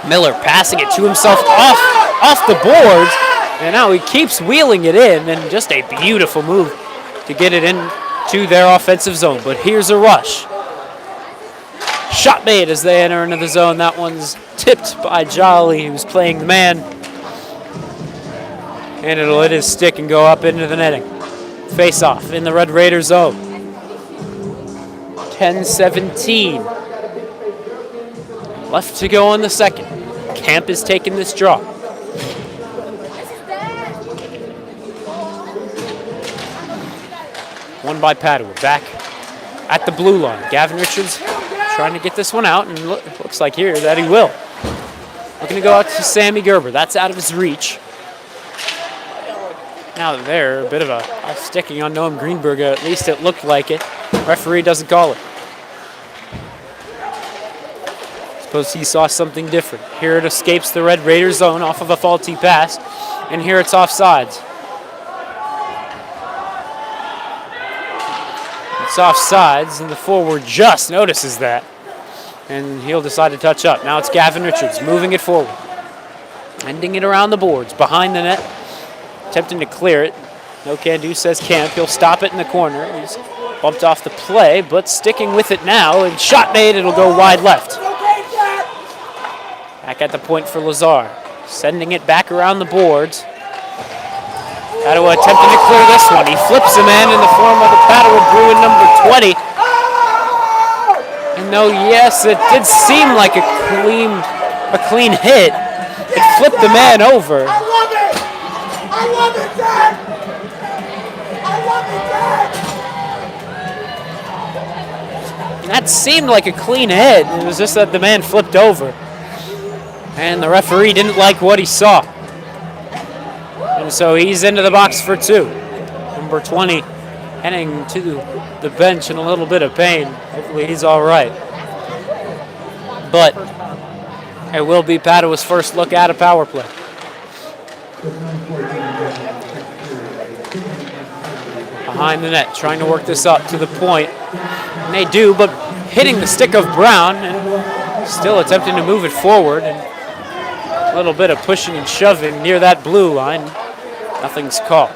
Miller passing it to himself off the boards, and now he keeps wheeling it in, and just a beautiful move to get it into their offensive zone. But here's a rush. Shot made as they enter into the zone. That one's tipped by Jolly, who's playing the man. And it'll hit his stick and go up into the netting. Face-off in the Red Raider zone. 10:17 left to go in the second. Camp is taking this draw. Won by Padua. Back at the blue line. Gavin Richards trying to get this one out, and looks like here that he will. Looking to go out to Sammy Gerber. That's out of his reach. Now there, a bit of a sticking on Noam Greenberg. At least it looked like it. Referee doesn't call it. Suppose he saw something different. Here it escapes the Red Raider zone off of a faulty pass, and here it's offsides. It's offsides, and the forward just notices that, and he'll decide to touch up. Now it's Gavin Richards moving it forward, ending it around the boards, behind the net, attempting to clear it. No can do, says Camp. He'll stop it in the corner. He's bumped off the play, but sticking with it now, and shot made, it'll go wide left. Back at the point for Lazar, sending it back around the boards. Padua attempting to clear this one. He flips him in the form of the Padua Bruin number 20. And though, yes, it did seem like a clean hit, it flipped the man over. I love it, Dad! I love it, Dad! seemed like a clean hit. It was just that the man flipped over. And the referee didn't like what he saw. And so he's into the box for 2. Number 20 heading to the bench in a little bit of pain. Hopefully he's all right. But it will be Padua's first look at a power play. Behind the net, trying to work this up to the point. And they do, but hitting the stick of Brown and still attempting to move it forward. And a little bit of pushing and shoving near that blue line. Nothing's caught.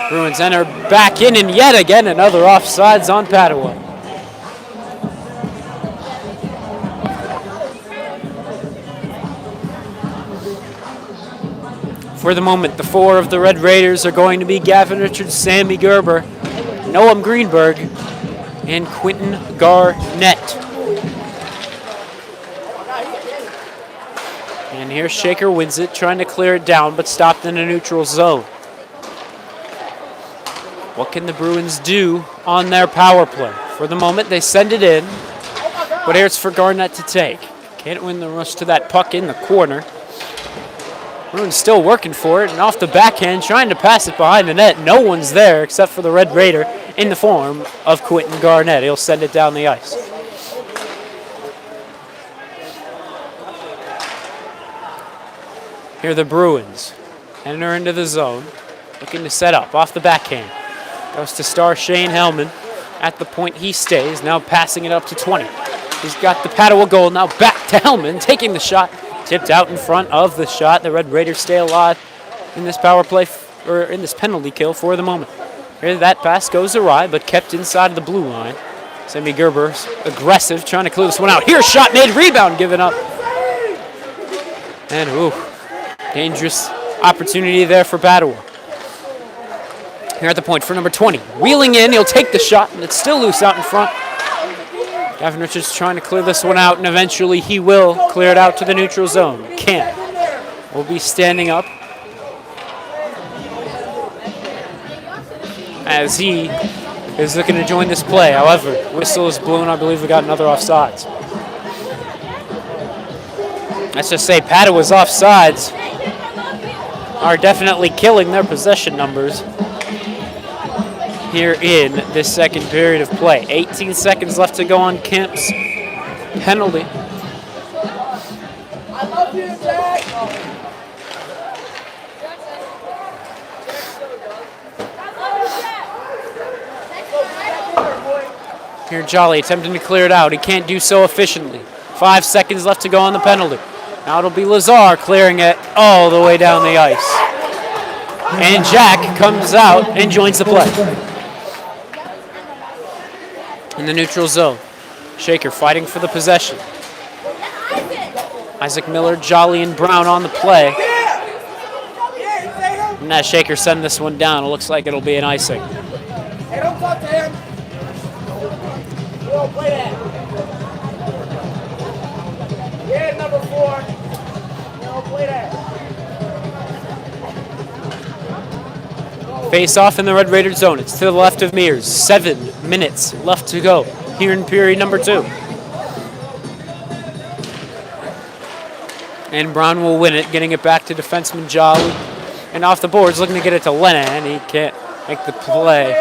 Bruins enter back in, and yet again another offsides on Padua. For the moment, the 4 of the Red Raiders are going to be Gavin Richards, Sammy Gerber, Noam Greenberg, and Quentin Garnett. And here Shaker wins it, trying to clear it down, but stopped in a neutral zone. What can the Bruins do on their power play? For the moment, they send it in, but here it's for Garnett to take. Can't win the rush to that puck in the corner. Bruins still working for it, and off the backhand, trying to pass it behind the net. No one's there except for the Red Raider in the form of Quentin Garnett. He'll send it down the ice. Here the Bruins enter into the zone, looking to set up off the backhand. Goes to star Shane Hellman. At the point he stays, now passing it up to 20. He's got the Padua goal, now back to Hellman, taking the shot. Tipped out in front of the shot. The Red Raiders stay alive in this power play, or in this penalty kill for the moment. Here that pass goes awry, but kept inside of the blue line. Sammy Gerber's aggressive, trying to clear this one out. Here's a shot made, rebound given up. And dangerous opportunity there for Padua. Here at the point for number 20. Wheeling in, he'll take the shot, and it's still loose out in front. Gavin Richards trying to clear this one out, and eventually he will clear it out to the neutral zone. Kemp will be standing up as he is looking to join this play. However, whistle is blown. I believe we got another offsides. Let's just say Padua's offsides are definitely killing their possession numbers here in this second period of play. 18 seconds left to go on Kemp's penalty. I love you, Jack. Here Jolly attempting to clear it out. He can't do so efficiently. 5 seconds left to go on the penalty. Now it'll be Lazar clearing it all the way down the ice. And Jack comes out and joins the play. In the neutral zone. Shaker fighting for the possession. Isaac Miller, Jolly, and Brown on the play. And as Shaker send this one down, it looks like it'll be an icing. Hey, don't talk to him. We don't play that. Yeah, number 4. We don't play that. Face off in the Red Raider zone. It's to the left of Mears. 7 minutes left to go here in period number 2. And Brown will win it, getting it back to defenseman Jolly. And off the boards, looking to get it to Lennon. He can't make the play.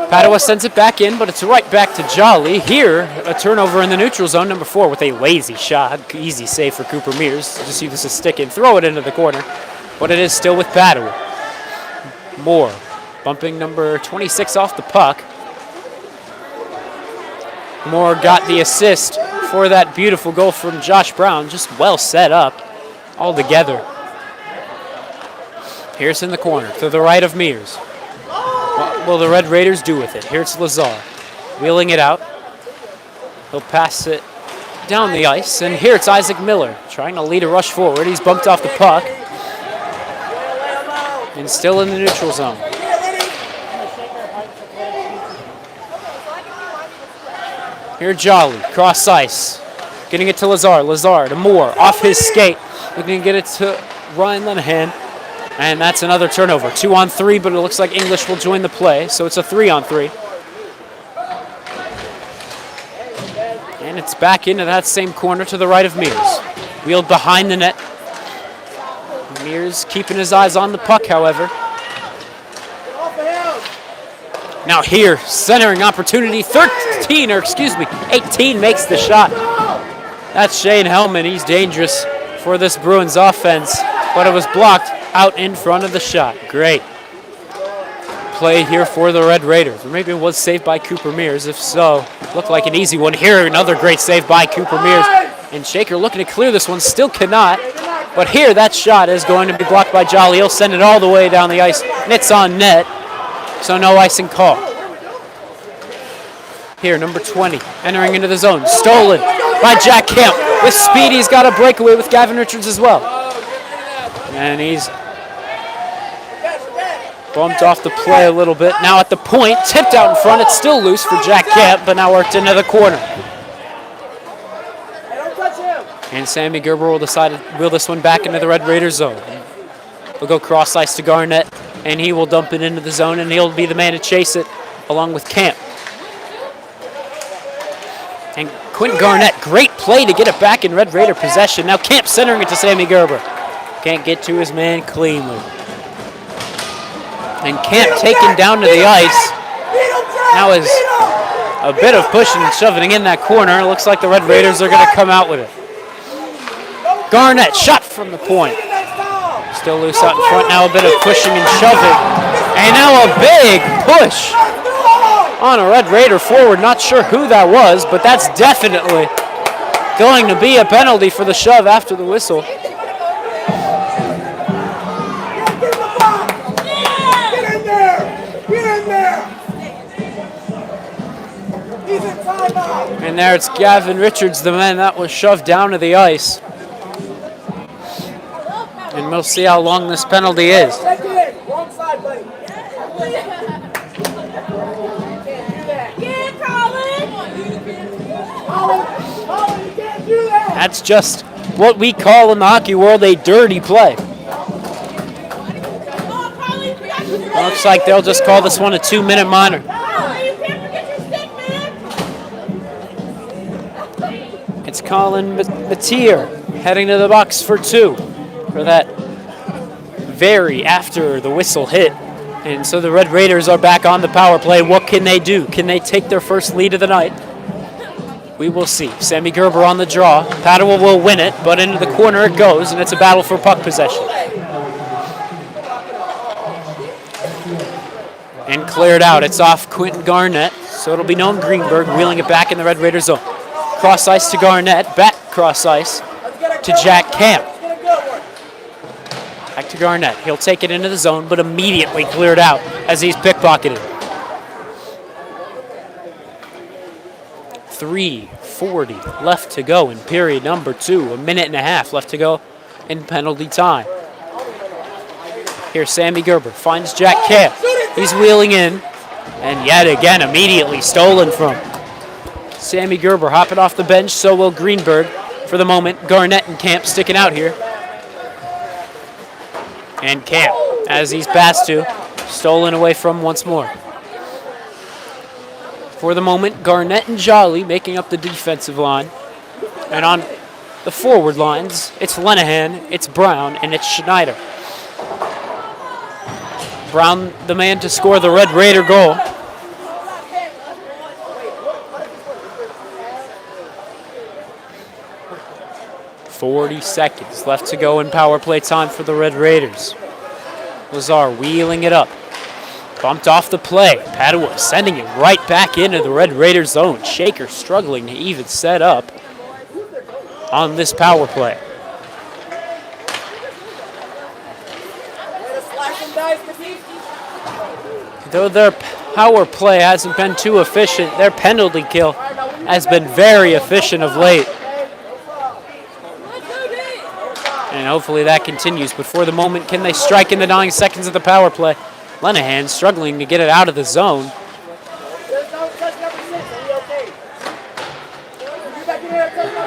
Padua sends it back in, but it's right back to Jolly. Here, a turnover in the neutral zone, number 4, with a lazy shot. Easy save for Cooper Mears. Just use a stick and throw it into the corner. But it is still with Padua. Moore bumping number 26 off the puck. Moore got the assist for that beautiful goal from Josh Brown. Just well set up all together. Here's in the corner to the right of Mears. What will the Red Raiders do with it? Here's Lazar wheeling it out. He'll pass it down the ice. And here it's Isaac Miller trying to lead a rush forward. He's bumped off the puck. And still in the neutral zone. Here Jolly, cross ice. Getting it to Lazar. Lazar to Moore, off his skate. Looking to get it to Ryan Lenahan. And that's another turnover. 2-on-3, but it looks like English will join the play. So it's a 3-on-3. back into that same corner to the right of Mears. Wheeled behind the net. Mears keeping his eyes on the puck, however. Now here, centering opportunity, 18 makes the shot. That's Shane Hellman, he's dangerous for this Bruins offense, but it was blocked out in front of the shot. Great play here for the Red Raiders. Or maybe it was saved by Cooper Mears. If so, looked like an easy one. Here, another great save by Cooper Mears. And Shaker looking to clear this one, still cannot. But here, that shot is going to be blocked by Jolly. He'll send it all the way down the ice. And it's on net, so no icing call. Here, number 20, entering into the zone. Stolen by Jack Kemp. With speed, he's got a breakaway with Gavin Richards as well. And he's bumped off the play a little bit. Now at the point, tipped out in front. It's still loose for Jack Kemp, but now worked into the corner. And Sammy Gerber will decide to wheel this one back into the Red Raiders zone. We'll go cross ice to Garnett, and he will dump it into the zone, and he'll be the man to chase it along with Kemp. And Quentin Garnett, great play to get it back in Red Raider possession. Now Kemp centering it to Sammy Gerber. Can't get to his man cleanly. And Kemp taken down to the ice. Now is a bit of pushing and shoving in that corner. It looks like the Red Raiders are going to come out with it. Garnett, shot from the point. Still loose out in front. Now a bit of pushing and shoving. And now a big push on a Red Raider forward. Not sure who that was, but that's definitely going to be a penalty for the shove after the whistle. And there it's Gavin Richards, the man that was shoved down to the ice. And we'll see how long this penalty is. That's just what we call in the hockey world a dirty play. Looks like they'll just call this one a 2-minute minor. It's Colin Matier heading to the box for 2 for that very after the whistle hit. And so the Red Raiders are back on the power play. What can they do? Can they take their first lead of the night? We will see. Sammy Gerber on the draw. Padua will win it, but into the corner it goes, and it's a battle for puck possession. And cleared out. It's off Quentin Garnett, so it'll be Noam Greenberg wheeling it back in the Red Raider zone. Cross ice to Garnett, back cross ice to Jack Kemp. Back to Garnett. He'll take it into the zone, but immediately cleared out as he's pickpocketed. 3:40 left to go in period number 2. 1.5 minutes left to go in penalty time. Here's Sammy Gerber, finds Jack Kemp. He's wheeling in, and yet again immediately stolen from. Sammy Gerber hopping off the bench, so will Greenberg for the moment. Garnett and Kemp sticking out here. And Kemp, as he's passed to, stolen away from once more. For the moment, Garnett and Jolly making up the defensive line. And on the forward lines, it's Lenahan, it's Brown, and it's Schneider. Brown, the man to score the Red Raider goal. .40 seconds left to go in power play time for the Red Raiders. Lazar wheeling it up. Bumped off the play. Padua sending it right back into the Red Raider zone. Shaker struggling to even set up on this power play. Though their power play hasn't been too efficient, their penalty kill has been very efficient of late. And hopefully that continues. But for the moment, can they strike in the 9 seconds of the power play? Lenahan struggling to get it out of the zone.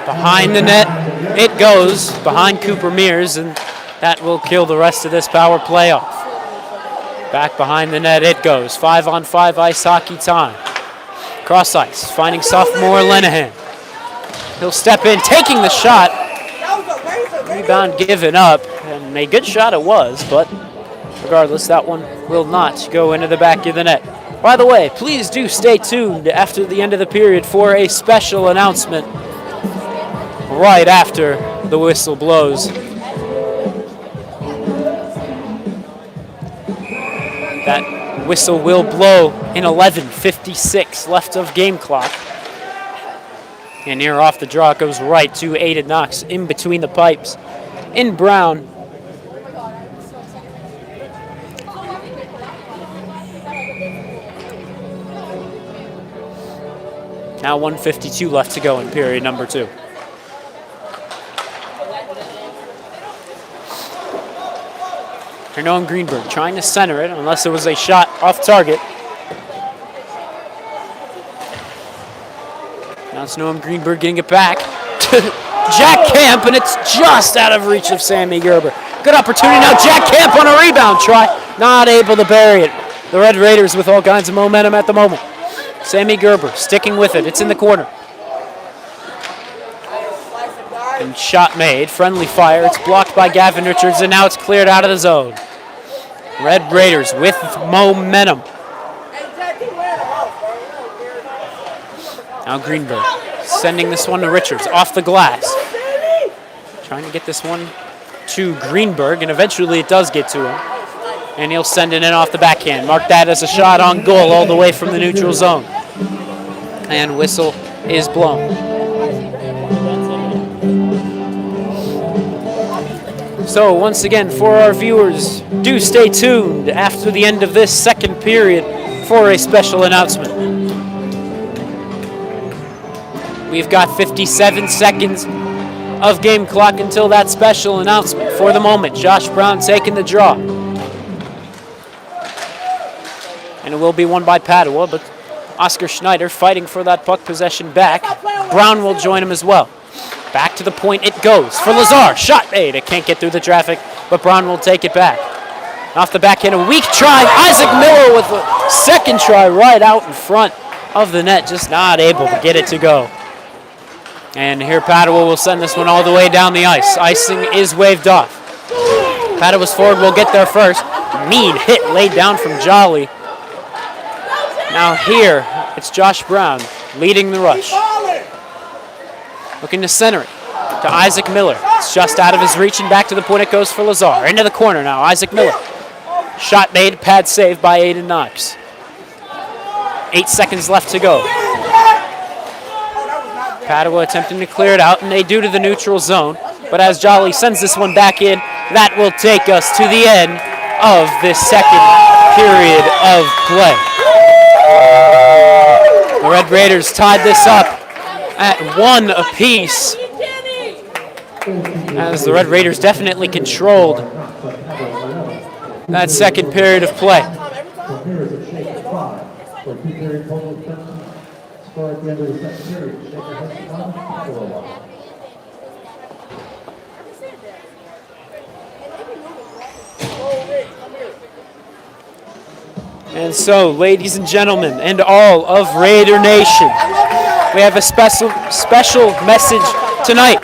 Behind the net, it goes behind Cooper Mears, and that will kill the rest of this power play off. Back behind the net it goes. 5-on-5 ice hockey time. Cross ice, finding sophomore Lenahan. He'll step in, taking the shot. That was a razor, baby. Rebound given up, and a good shot it was, but regardless, that one will not go into the back of the net. By the way, please do stay tuned after the end of the period for a special announcement right after the whistle blows. That whistle will blow in 11:56 left of game clock. And here off the draw, it goes right to Aiden Knox in between the pipes. In Brown. Now 1:52 left to go in period number 2. Here Noam Greenberg trying to center it, unless it was a shot off target. Now it's Noam Greenberg getting it back to Jack Camp, and it's just out of reach of Sammy Gerber. Good opportunity now, Jack Camp on a rebound try, not able to bury it. The Red Raiders with all kinds of momentum at the moment. Sammy Gerber sticking with it, it's in the corner. And shot made, friendly fire, it's blocked by Gavin Richards, and now it's cleared out of the zone. Red Raiders with momentum. Now Greenberg sending this one to Richards, off the glass. Trying to get this one to Greenberg, and eventually it does get to him. And he'll send it in off the backhand. Mark that as a shot on goal all the way from the neutral zone. And whistle is blown. So once again, for our viewers, do stay tuned after the end of this second period for a special announcement. We've got 57 seconds of game clock until that special announcement. For the moment, Josh Brown taking the draw. And it will be won by Padua, but Oscar Schneider fighting for that puck possession back. Brown will join him as well. Back to the point it goes for Lazar. Shot made. It can't get through the traffic, but Brown will take it back. Off the backhand, a weak try. Isaac Miller with a second try right out in front of the net, just not able to get it to go. And here Padua will send this one all the way down the ice. Icing is waved off. Padua's forward will get there first. Mean hit laid down from Jolly. Now here, it's Josh Brown leading the rush. Looking to center it to Isaac Miller. It's just out of his reach, and back to the point it goes for Lazar. Into the corner now, Isaac Miller. Shot made, pad saved by Aiden Knox. 8 seconds left to go. Padua attempting to clear it out, and they do to the neutral zone. But as Jolly sends this one back in, that will take us to the end of this second period of play. The Red Raiders tied this up at 1 apiece, as the Red Raiders definitely controlled that second period of play. And so, ladies and gentlemen, and all of Raider Nation, we have a special message tonight.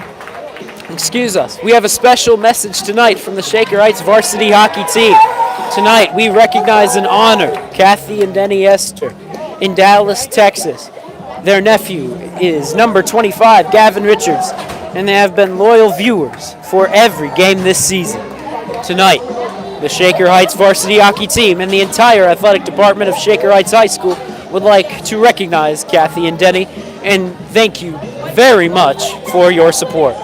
Excuse us. We have a special message tonight from the Shaker Heights varsity hockey team. Tonight, we recognize and honor Kathy and Denny Esther in Dallas, Texas. Their nephew is number 25, Gavin Richards, and they have been loyal viewers for every game this season. Tonight, the Shaker Heights varsity hockey team and the entire athletic department of Shaker Heights High School would like to recognize Kathy and Denny and thank you very much for your support.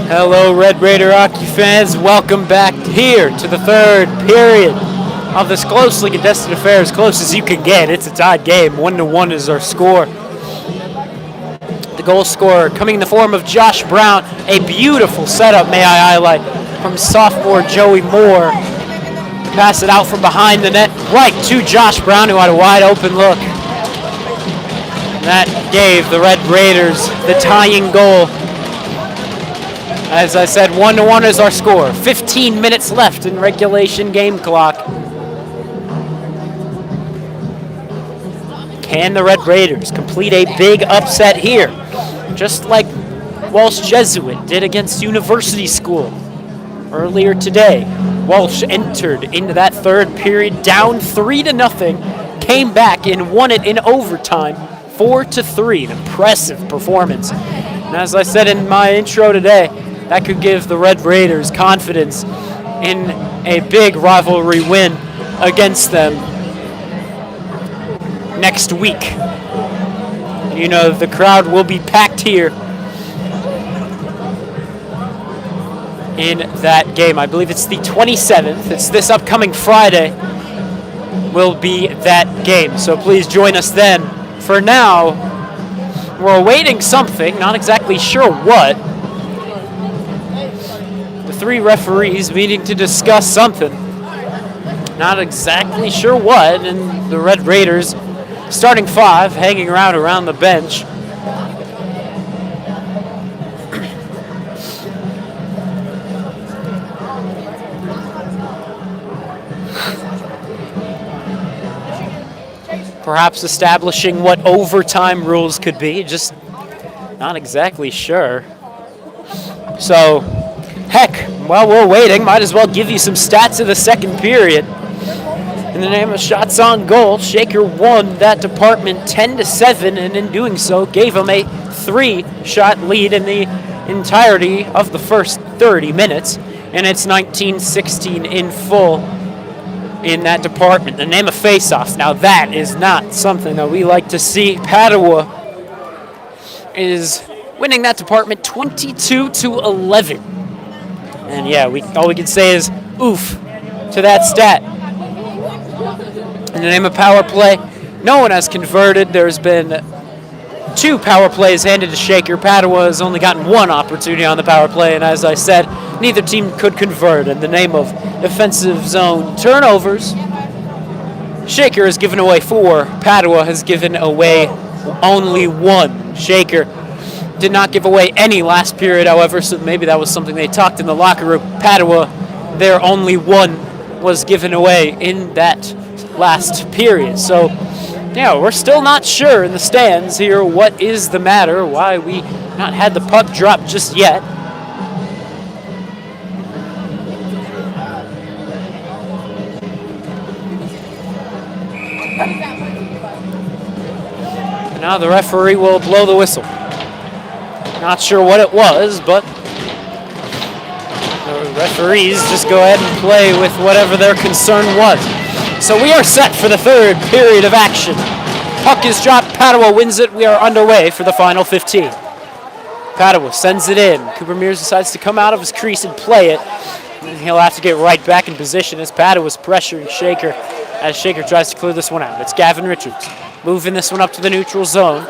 Hello, Red Raider hockey fans. Welcome back here to the third period of this closely contested affair, as close as you can get. It's a tied game. 1-1 is our score. The goal scorer coming in the form of Josh Brown. A beautiful setup, may I highlight, from sophomore Joey Moore. Pass it out from behind the net, right to Josh Brown, who had a wide open look. That gave the Red Raiders the tying goal. As I said, 1-1 is our score. 15 minutes left in regulation game clock. Can the Red Raiders complete a big upset here? Just like Walsh Jesuit did against University School earlier today. Walsh entered into that third period down 3-0, came back and won it in overtime, 4-3. An impressive performance. And as I said in my intro today, that could give the Red Raiders confidence in a big rivalry win against them next week. You know, the crowd will be packed here in that game. I believe it's the 27th. It's this upcoming Friday will be that game. So please join us then. For now, we're awaiting something, not exactly sure what. The three referees meeting to discuss something. Not exactly sure what, and the Red Raiders starting five hanging around the bench. Perhaps establishing what overtime rules could be, just not exactly sure. So, heck, while we're waiting, might as well give you some stats of the second period. In the name of shots on goal, Shaker won that department 10-7, and in doing so, gave them a 3-shot lead in the entirety of the first 30 minutes, and it's 19-16 in full in that department. The name of faceoffs, now that is not something that we like to see. Padua is winning that department 22-11. And yeah, all we can say is oof to that stat. In the name of power play, no one has converted. There's been 2 power plays handed to Shaker. Padua has only gotten 1 opportunity on the power play, and as I said, neither team could convert. In the name of defensive zone turnovers, Shaker has given away 4. Padua has given away only 1. Shaker did not give away any last period, however, so maybe that was something they talked in the locker room. Padua, their only 1 was given away in that last period. So, yeah, we're still not sure in the stands here what is the matter, why we not had the puck drop just yet. And now the referee will blow the whistle. Not sure what it was, but the referees just go ahead and play with whatever their concern was. So we are set for the third period of action. Puck is dropped. Padua wins it. We are underway for the final 15. Padua sends it in. Cooper Mears decides to come out of his crease and play it. And he'll have to get right back in position as Padua's pressuring Shaker as Shaker tries to clear this one out. It's Gavin Richards moving this one up to the neutral zone.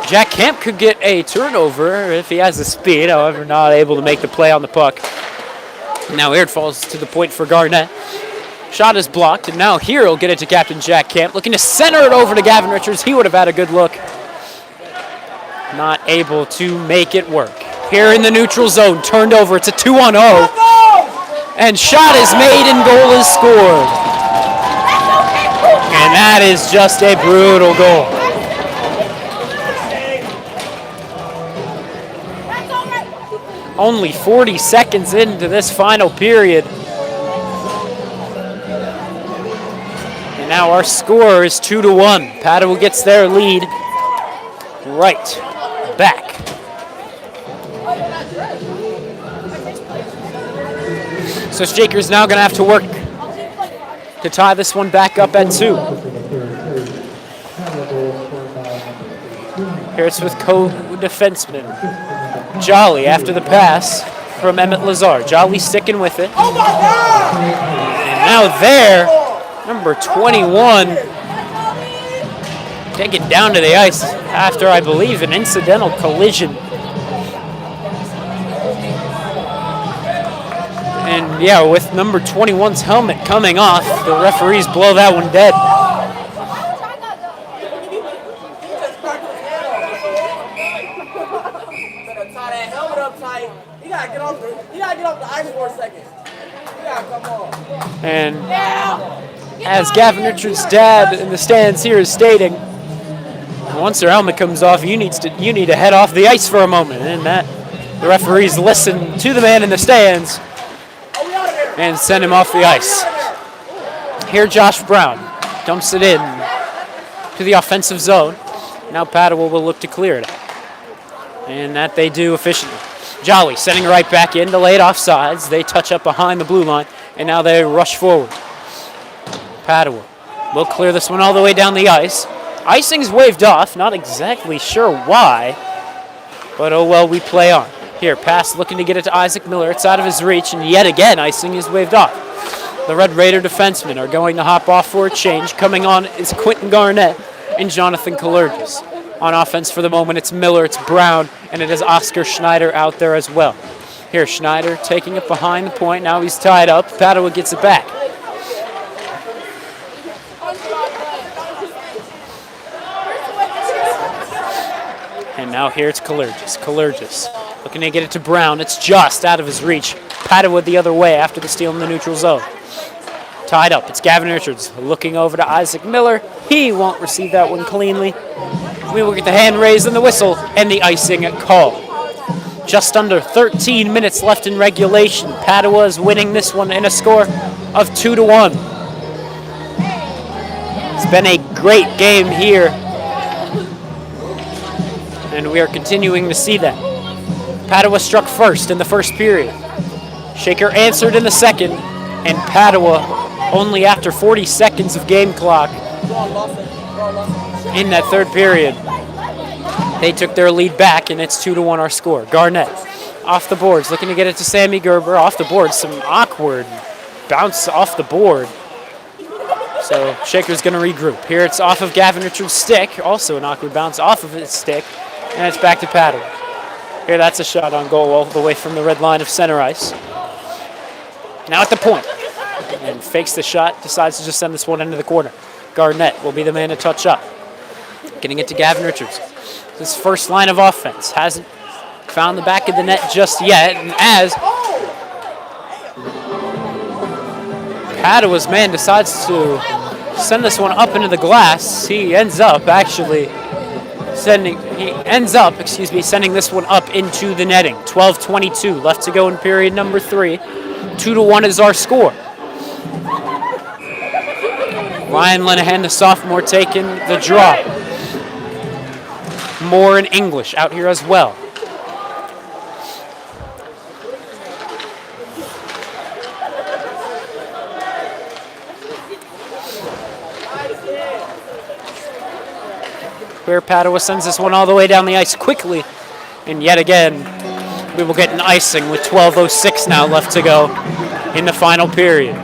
Jack Camp could get a turnover if he has the speed, however, not able to make the play on the puck. Now here it falls to the point for Garnett. Shot is blocked, and now here he'll get it to Captain Jack Camp, looking to center it over to Gavin Richards. He would have had a good look. Not able to make it work. Here in the neutral zone, turned over. It's a 2-on-0. And shot is made and goal is scored. And that is just a brutal goal. Only 40 seconds into this final period. Now our score is 2-1. Padua gets their lead right back. So Shaker's now going to have to work to tie this one back up at 2. Here it's with co-defenseman Jolly after the pass from Emmett Lazar. Jolly sticking with it. Oh my God! And now there, number 21 taken down to the ice after, I believe, an incidental collision. And yeah, with number 21's helmet coming off, the referees blow that one dead. Tie that helmet up tight. You gotta get off the ice for a second. You gotta come on. And as Gavin Richards' dad in the stands here is stating, once their helmet comes off, you need to head off the ice for a moment. And that the referees listen to the man in the stands and send him off the ice. Here Josh Brown dumps it in to the offensive zone. Now Padua will look to clear it out. And that they do efficiently. Jolly sending it right back in to lay it off sides. They touch up behind the blue line, and now they rush forward. Padua will clear this one all the way down the ice. Icing's waved off, not exactly sure why, but oh well, we play on. Here, pass looking to get it to Isaac Miller. It's out of his reach, and yet again, icing is waved off. The Red Raider defensemen are going to hop off for a change. Coming on is Quentin Garnett and Jonathan Kalergis. On offense for the moment, it's Miller, it's Brown, and it is Oscar Schneider out there as well. Here, Schneider taking it behind the point. Now he's tied up. Padua gets it back. And now here it's Kalergis. Kalergis looking to get it to Brown. It's just out of his reach. Padua the other way after the steal in the neutral zone. Tied up. It's Gavin Richards looking over to Isaac Miller. He won't receive that one cleanly. We will get the hand raised and the whistle and the icing call. Just under 13 minutes left in regulation. Padua is winning this one in a score of 2-1. It's been a great game here, and we are continuing to see that. Padua struck first in the first period. Shaker answered in the second, and Padua, only after 40 seconds of game clock in that third period, they took their lead back, and it's 2-1 our score. Garnett off the boards, looking to get it to Sammy Gerber. Off the board, some awkward bounce off the board. So Shaker's going to regroup. Here it's off of Gavin Richards' stick, also an awkward bounce off of his stick, and it's back to Padua. Here, that's a shot on goal all the way from the red line of center ice. Now at the point, and fakes the shot, decides to just send this one into the corner. Garnett will be the man to touch up. Getting it to Gavin Richards. His first line of offense. Hasn't found the back of the net just yet, and as Padua's man decides to send this one up into the glass, he ends up sending this one up into the netting. 12:22 left to go in period number 3. 2-1 is our score. Ryan Lenahan, the sophomore, taking the draw. Moore and English out here as well. Where Padua sends this one all the way down the ice quickly. And yet again, we will get an icing with 12:06 now left to go in the final period.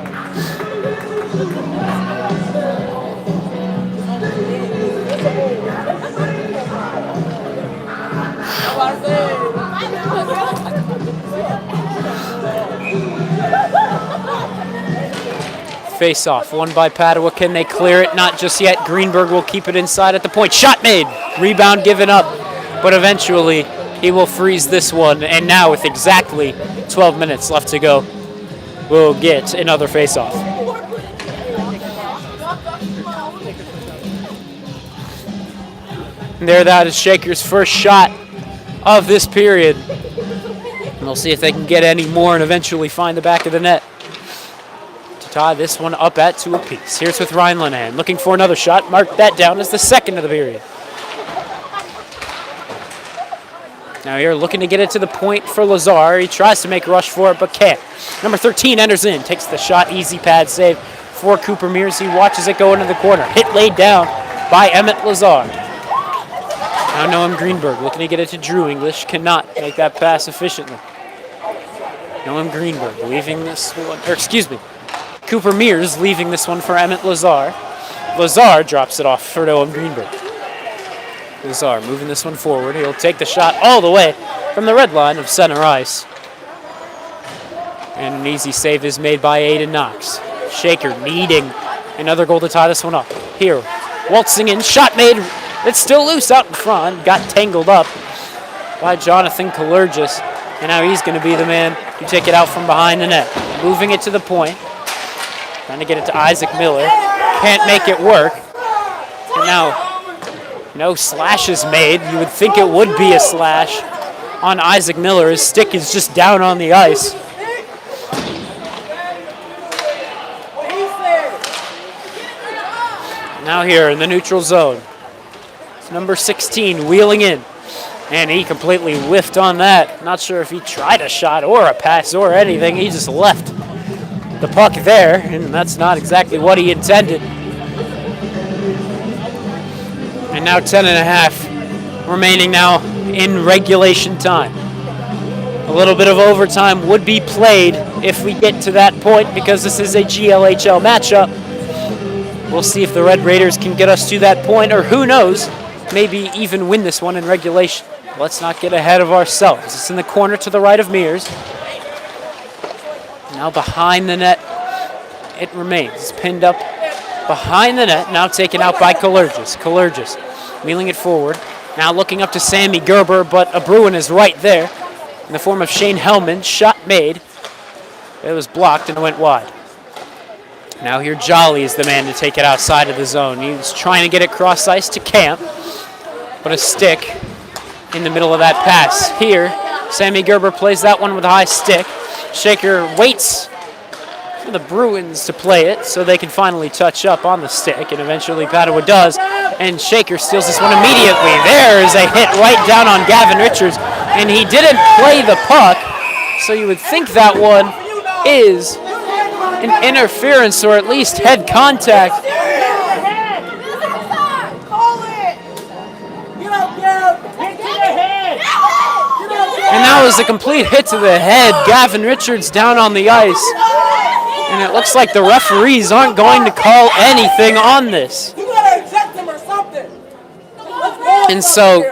Face off, won by Padua. Can they clear it? Not just yet. Greenberg will keep it inside at the point. Shot made. Rebound given up. But eventually, he will freeze this one. And now, with exactly 12 minutes left to go, we'll get another face off. And there, that is Shaker's first shot of this period. And we'll see if they can get any more and eventually find the back of the net. Tie this one up at 2 apiece. Here's with Ryan Lenahan looking for another shot. Mark that down as the second of the period. Now here looking to get it to the point for Lazar. He tries to make a rush for it, but can't. Number 13 enters in, takes the shot, easy pad save for Cooper Mears. He watches it go into the corner. Hit laid down by Emmett Lazar. Now Noam Greenberg looking to get it to Drew English. Cannot make that pass efficiently. Noam Greenberg leaving this one, or excuse me, Cooper Mears leaving this one for Emmett Lazar. Lazar drops it off for Noam Greenberg. Lazar moving this one forward. He'll take the shot all the way from the red line of center ice. And an easy save is made by Aiden Knox. Shaker needing another goal to tie this one up. Here, waltzing in, shot made. It's still loose out in front. Got tangled up by Jonathan Kalergis. And now he's going to be the man to take it out from behind the net. Moving it to the point. Trying to get it to Isaac Miller. Can't make it work. And now, no slash is made. You would think it would be a slash on Isaac Miller. His stick is just down on the ice. Now here in the neutral zone. It's number 16 wheeling in. And he completely whiffed on that. Not sure if he tried a shot or a pass or anything. He just left the puck there, and that's not exactly what he intended. And now 10.5 remaining now in regulation time. A little bit of overtime would be played if we get to that point because this is a GLHL matchup. We'll see if the Red Raiders can get us to that point, or who knows, maybe even win this one in regulation. Let's not get ahead of ourselves. It's in the corner to the right of Mears. Now behind the net, it remains. It's pinned up behind the net, now taken out by Kalergis. Kalergis wheeling it forward. Now looking up to Sammy Gerber, but a Bruin is right there in the form of Shane Hellman. Shot made. It was blocked and it went wide. Now here Jolly is the man to take it outside of the zone. He was trying to get it cross ice to Camp, but a stick in the middle of that pass. Here, Sammy Gerber plays that one with a high stick. Shaker waits for the Bruins to play it so they can finally touch up on the stick, and eventually Padua does, and Shaker steals this one immediately. There is a hit right down on Gavin Richards, and he didn't play the puck, so you would think that one is an interference or at least head contact. And that was a complete hit to the head. Gavin Richards down on the ice. And it looks like the referees aren't going to call anything on this. And so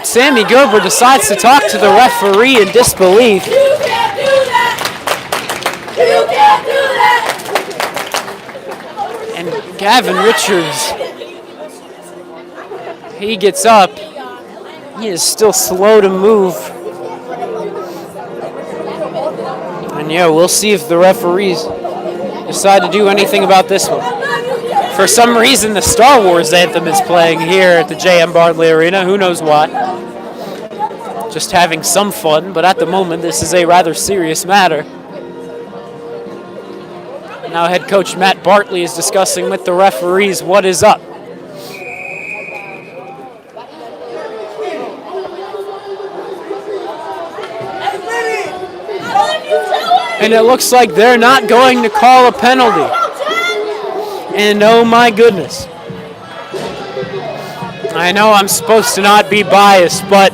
Sammy Gerber decides to talk to the referee in disbelief. You can't do that! You can't do that! And Gavin Richards, he gets up. He is still slow to move. And yeah, we'll see if the referees decide to do anything about this one. For some reason, the Star Wars anthem is playing here at the J.M. Bartley Arena. Who knows why? Just having some fun, but at the moment, this is a rather serious matter. Now head coach Matt Bartley is discussing with the referees what is up. And it looks like they're not going to call a penalty. And oh my goodness. I know I'm supposed to not be biased, but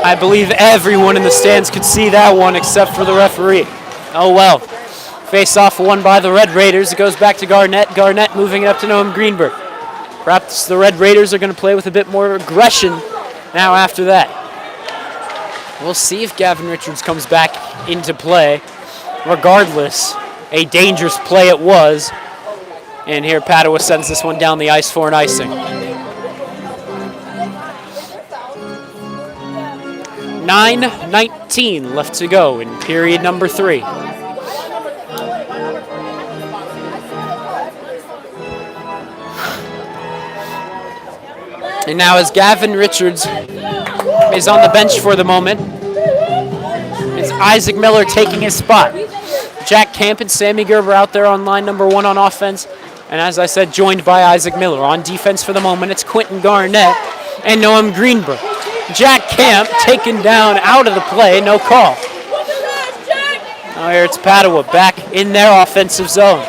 I believe everyone in the stands could see that one except for the referee. Oh well. Face-off won by the Red Raiders. It goes back to Garnett. Garnett moving it up to Noam Greenberg. Perhaps the Red Raiders are going to play with a bit more aggression now after that. We'll see if Gavin Richards comes back into play. Regardless, a dangerous play it was. And here Padua sends this one down the ice for an icing. 9:19 left to go in period number 3. And now as Gavin Richards is on the bench for the moment, it's Isaac Miller taking his spot. Jack Camp and Sammy Gerber out there on line number 1 on offense. And as I said, joined by Isaac Miller. On defense for the moment, it's Quentin Garnett and Noam Greenberg. Jack Camp taken down out of the play, no call. Now here it's Padua back in their offensive zone.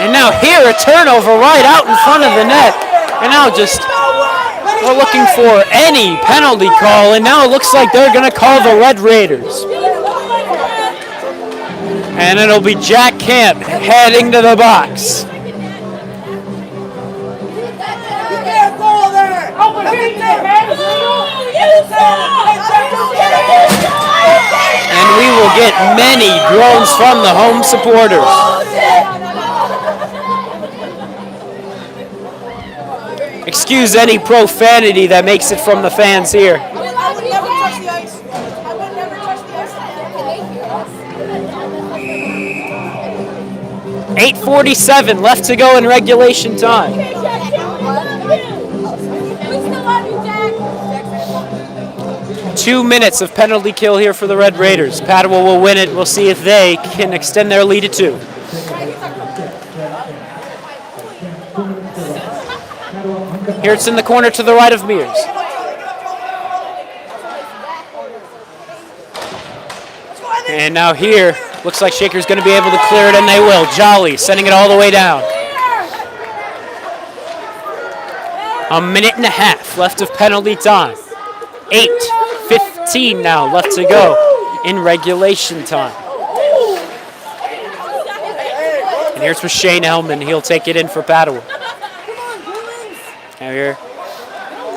And now here, a turnover right out in front of the net. And now just, we're looking for any penalty call, and now it looks like they're going to call the Red Raiders. And it'll be Jack Camp heading to the box. And we will get many groans from the home supporters. Excuse any profanity that makes it from the fans here. 8:47 left to go in regulation time. 2 minutes of penalty kill here for the Red Raiders. Padua will win it. We'll see if they can extend their lead to 2. Here it's in the corner to the right of Mears. And now here, looks like Shaker's going to be able to clear it, and they will. Jolly sending it all the way down. A minute and a half left of penalty time. 8:15 now left to go in regulation time. And here's with Shane Ellman. He'll take it in for Padua. Now here,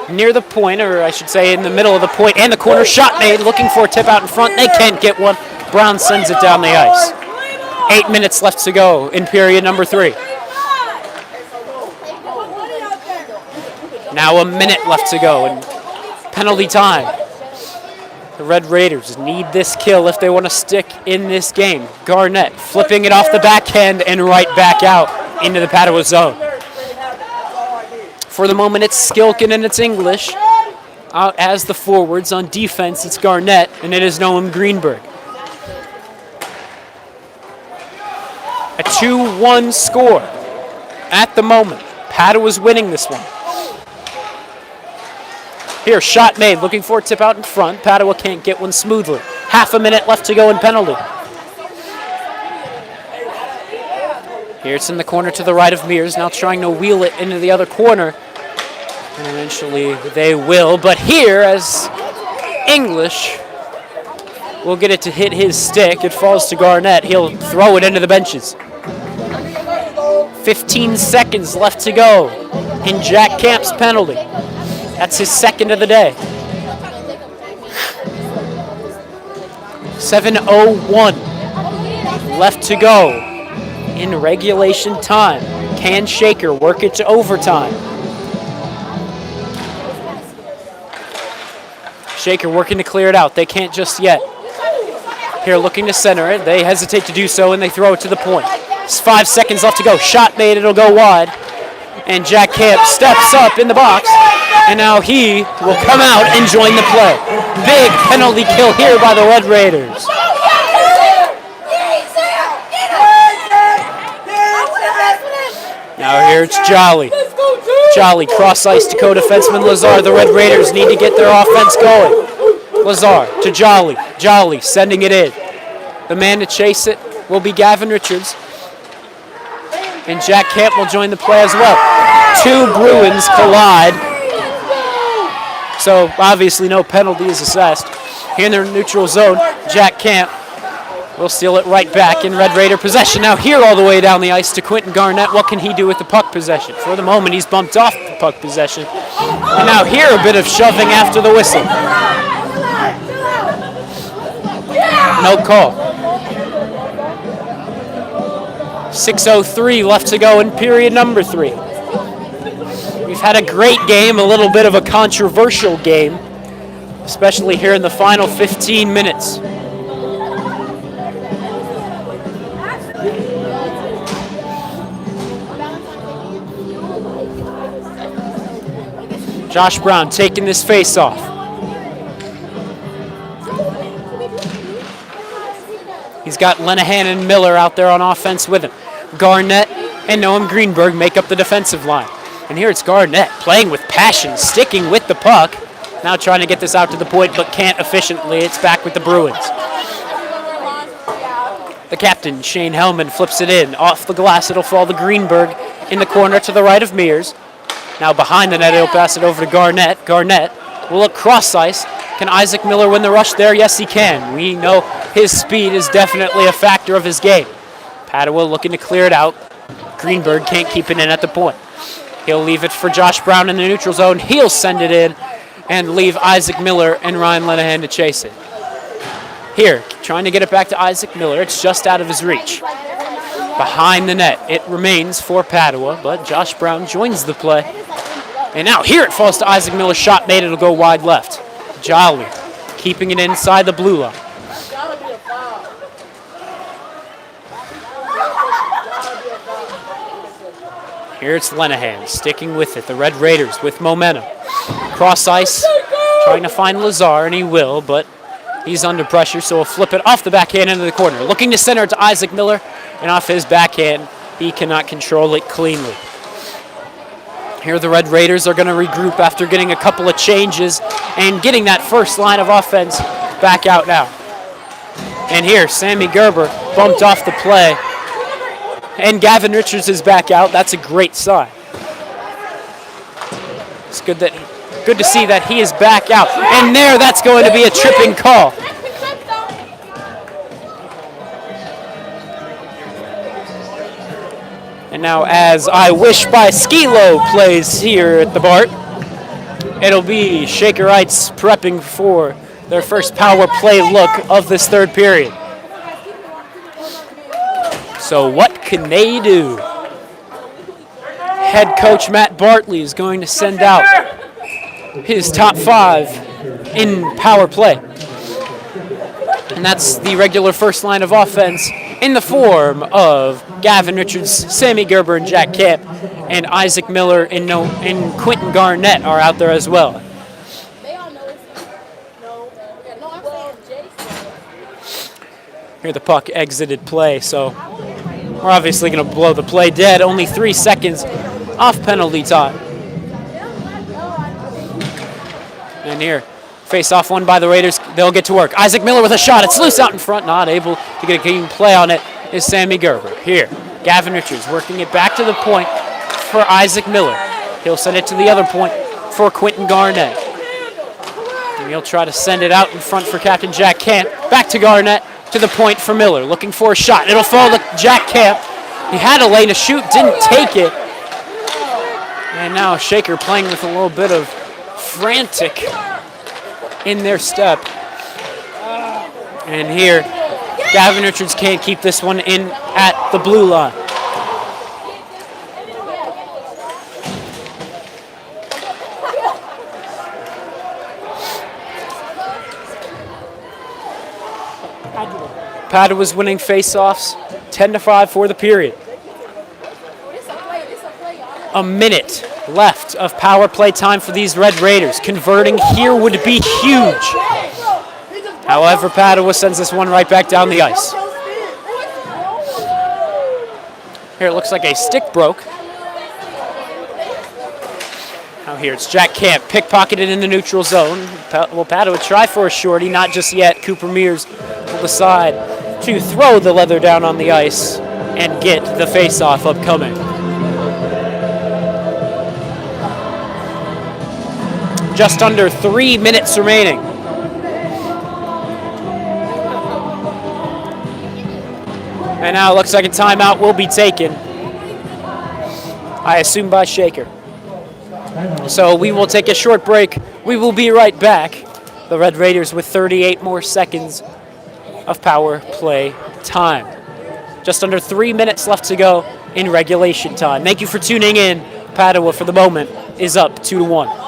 near the point, or I should say in the middle of the point, and the corner shot made, looking for a tip out in front. They can't get one. Brown sends it down the ice. 8 minutes left to go in period number 3. Now a minute left to go in penalty time. The Red Raiders need this kill if they want to stick in this game. Garnett flipping it off the backhand and right back out into the Padua zone. For the moment, it's Skilkin and it's English. Out as the forwards. On defense, it's Garnett, and it is Noam Greenberg. A 2-1 score at the moment. Padua's winning this one. Here, shot made, looking for a tip out in front. Padua can't get one smoothly. Half a minute left to go in penalty. Here it's in the corner to the right of Mears, now trying to wheel it into the other corner. And eventually they will, but here as English will get it to hit his stick, it falls to Garnett. He'll throw it into the benches. 15 seconds left to go in Jack Camp's penalty. That's his second of the day. 7:01 left to go in regulation time. Can Shaker work it to overtime? Shaker working to clear it out. They can't just yet. Here looking to center it. They hesitate to do so, and they throw it to the point. It's 5 seconds left to go. Shot made. It'll go wide. And Jack Camp steps up in the box. And now he will come out and join the play. Big penalty kill here by the Red Raiders. Now here it's Jolly. Jolly cross-ice to co-defenseman Lazar. The Red Raiders need to get their offense going. Lazar to Jolly. Jolly sending it in. The man to chase it will be Gavin Richards. And Jack Camp will join the play as well. 2 Bruins collide. So obviously no penalty is assessed. Here in their neutral zone, Jack Camp will steal it right back in Red Raider possession. Now here all the way down the ice to Quentin Garnett. What can he do with the puck possession? For the moment, he's bumped off the puck possession. And now here a bit of shoving after the whistle. No call. 6:03 left to go in period number 3. We've had a great game, a little bit of a controversial game, especially here in the final 15 minutes. Josh Brown taking this face-off. He's got Lenahan and Miller out there on offense with him. Garnett and Noam Greenberg make up the defensive line. And here it's Garnett playing with passion, sticking with the puck. Now trying to get this out to the point, but can't efficiently. It's back with the Bruins. The captain, Shane Hellman, flips it in. Off the glass, it'll fall to Greenberg in the corner to the right of Mears. Now behind the net, it'll pass it over to Garnett. Garnett will look cross ice. Can Isaac Miller win the rush there? Yes, he can. We know his speed is definitely a factor of his game. Padua looking to clear it out. Greenberg can't keep it in at the point. He'll leave it for Josh Brown in the neutral zone. He'll send it in and leave Isaac Miller and Ryan Lenahan to chase it. Here, trying to get it back to Isaac Miller. It's just out of his reach. Behind the net, it remains for Padua, but Josh Brown joins the play. And now here it falls to Isaac Miller's shot made. It'll go wide left. Jolly keeping it inside the blue line. Here it's Lenahan sticking with it. The Red Raiders with momentum. Cross ice, trying to find Lazar, and he will, but he's under pressure, so he'll flip it off the backhand into the corner. Looking to center it to Isaac Miller, and off his backhand, he cannot control it cleanly. Here the Red Raiders are going to regroup after getting a couple of changes and getting that first line of offense back out now. And here, Sammy Gerber bumped off the play, and Gavin Richards is back out. That's a great sign. It's good to see that he is back out. And there, that's going to be a tripping call. And now as I Wish by Skilo plays here at the Bart, it'll be Shakerites prepping for their first power play look of this third period. So what can they do? Head coach Matt Bartley is going to send out his top 5 in power play. And that's the regular first line of offense in the form of Gavin Richards, Sammy Gerber, and Jack Camp, and Isaac Miller and Quentin Garnett are out there as well. Here the puck exited play, so we're obviously going to blow the play dead. Only 3 seconds off penalty time. And here, face off one by the Raiders. They'll get to work. Isaac Miller with a shot. It's loose out in front. Not able to get a clean play on it is Sammy Gerber. Here, Gavin Richards working it back to the point for Isaac Miller. He'll send it to the other point for Quentin Garnett. And he'll try to send it out in front for Captain Jack Camp. Back to Garnett to the point for Miller. Looking for a shot. It'll fall to Jack Camp. He had a lane to shoot, didn't take it. And now Shaker playing with a little bit of frantic in their step. And here, Gavin Richards can't keep this one in at the blue line. Padua's winning face-offs, 10-5 for the period. A minute left of power play time for these Red Raiders. Converting here would be huge. However, Padua sends this one right back down the ice. Here it looks like a stick broke. Now here it's Jack Camp, pickpocketed in the neutral zone. Will Padua try for a shorty? Not just yet. Cooper Mears will decide to throw the leather down on the ice and get the face-off upcoming. Just under 3 minutes remaining. And now it looks like a timeout will be taken, I assume by Shaker. So we will take a short break. We will be right back. The Red Raiders with 38 more seconds of power play time. Just under 3 minutes left to go in regulation time. Thank you for tuning in. Padua, for the moment, is up 2-1.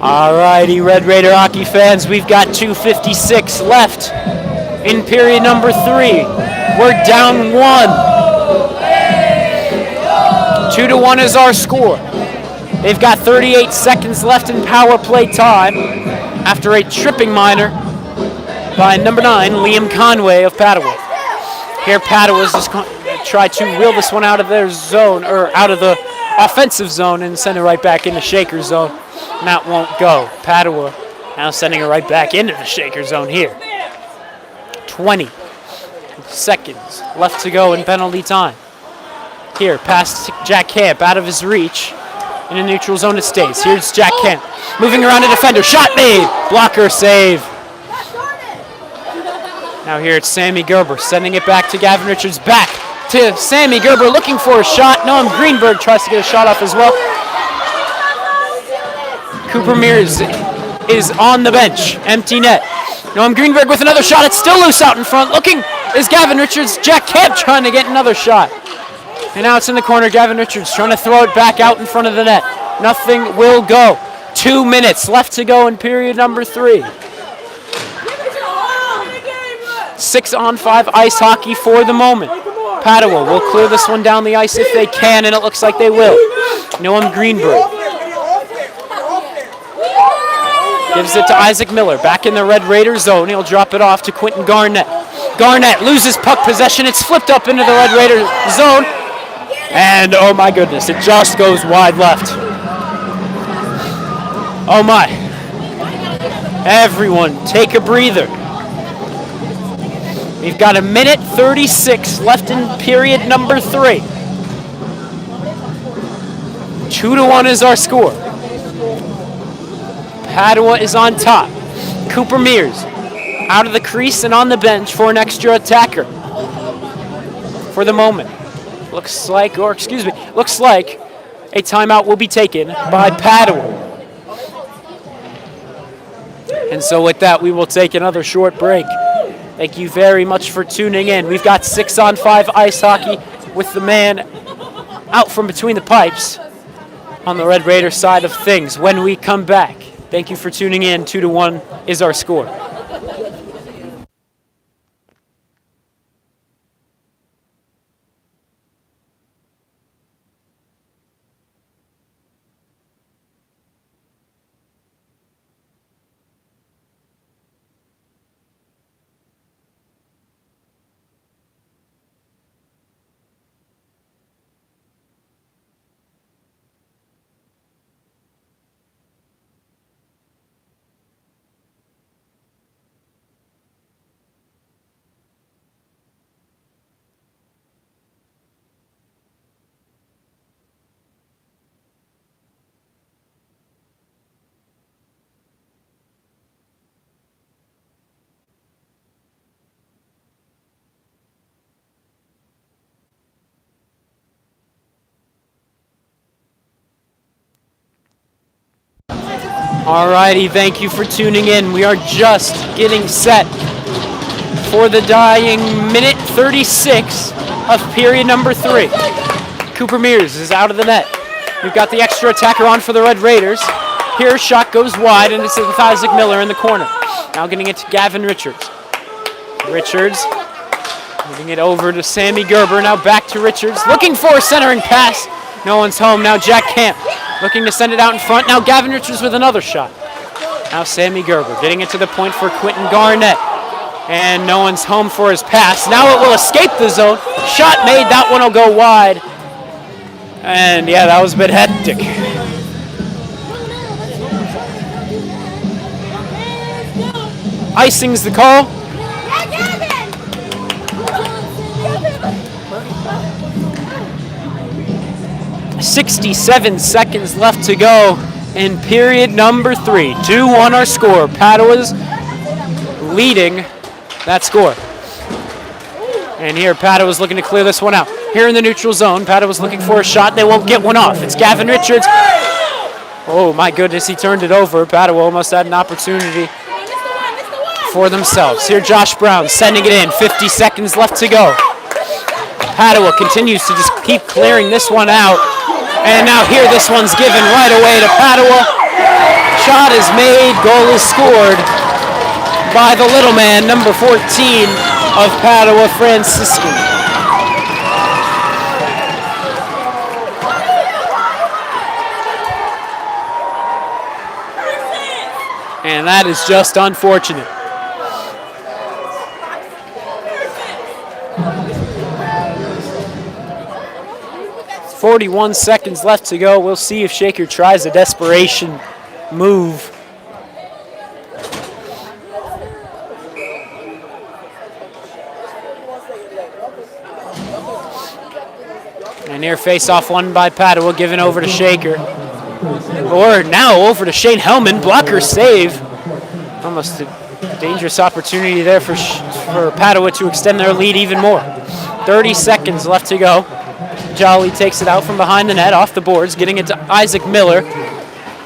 Alrighty, Red Raider hockey fans, we've got 2:56 left in period number 3. We're down 1. 2-1 is our score. They've got 38 seconds left in power play time after a tripping minor by number 9, Liam Conway of Padua. Here Padua's just going to try to wheel this one out of their zone, or out of the offensive zone, and send it right back into shaker zone. And that won't go. Padua now sending it right back into the shaker zone here. 20 seconds left to go in penalty time. Here, past Jack Camp, out of his reach. In a neutral zone it stays. Here's Jack Camp, moving around a defender. Shot made! Blocker save. Now here it's Sammy Gerber, sending it back to Gavin Richards. Back to Sammy Gerber, looking for a shot. Noam Greenberg tries to get a shot off as well. Cooper Mears is on the bench. Empty net. Noam Greenberg with another shot. It's still loose out in front. Looking is Gavin Richards. Jack Camp trying to get another shot. And now it's in the corner. Gavin Richards trying to throw it back out in front of the net. Nothing will go. 2 minutes left to go in period number 3. 6-on-5 ice hockey for the moment. Padua will clear this one down the ice if they can, and it looks like they will. Noam Greenberg gives it to Isaac Miller. Back in the Red Raider zone. He'll drop it off to Quentin Garnett. Garnett loses puck possession. It's flipped up into the Red Raider zone. And oh my goodness, it just goes wide left. Oh my. Everyone, take a breather. We've got 1:36 left in period number 3. 2-1 is our score. Padua is on top. Cooper Mears out of the crease and on the bench for an extra attacker. For the moment. Looks like a timeout will be taken by Padua. And so with that, we will take another short break. Thank you very much for tuning in. We've got 6-on-5 ice hockey with the man out from between the pipes on the Red Raider side of things. When we come back, thank you for tuning in. 2-1 is our score. Alrighty, thank you for tuning in. We are just getting set for the dying 1:36 of period number 3. Cooper Mears is out of the net. We've got the extra attacker on for the Red Raiders. Here, shot goes wide, and it's with Isaac Miller in the corner. Now getting it to Gavin Richards. Richards moving it over to Sammy Gerber. Now back to Richards, looking for a centering pass. No one's home. Now Jack Camp looking to send it out in front. Now Gavin Richards with another shot. Now Sammy Gerber getting it to the point for Quentin Garnett. And no one's home for his pass. Now it will escape the zone. Shot made. That one will go wide. And yeah, that was a bit hectic. Icing's the call. 67 seconds left to go in period number 3. 2-1 our score. Padua's leading that score. And here Padua's looking to clear this one out. Here in the neutral zone, Padua's looking for a shot. They won't get one off. It's Gavin Richards. Oh my goodness, he turned it over. Padua almost had an opportunity for themselves. Here Josh Brown sending it in. 50 seconds left to go. Padua continues to just keep clearing this one out. And now here this one's given right away to Padua. Shot is made, goal is scored by the little man, number 14 of Padua, Franciscan. And that is just unfortunate. 41 seconds left to go. We'll see if Shaker tries a desperation move. A near face-off won by Padua, given over to Shaker. Or now over to Shane Hellman, blocker save. Almost a dangerous opportunity there for Padua to extend their lead even more. 30 seconds left to go. Jolly takes it out from behind the net, off the boards, getting it to Isaac Miller.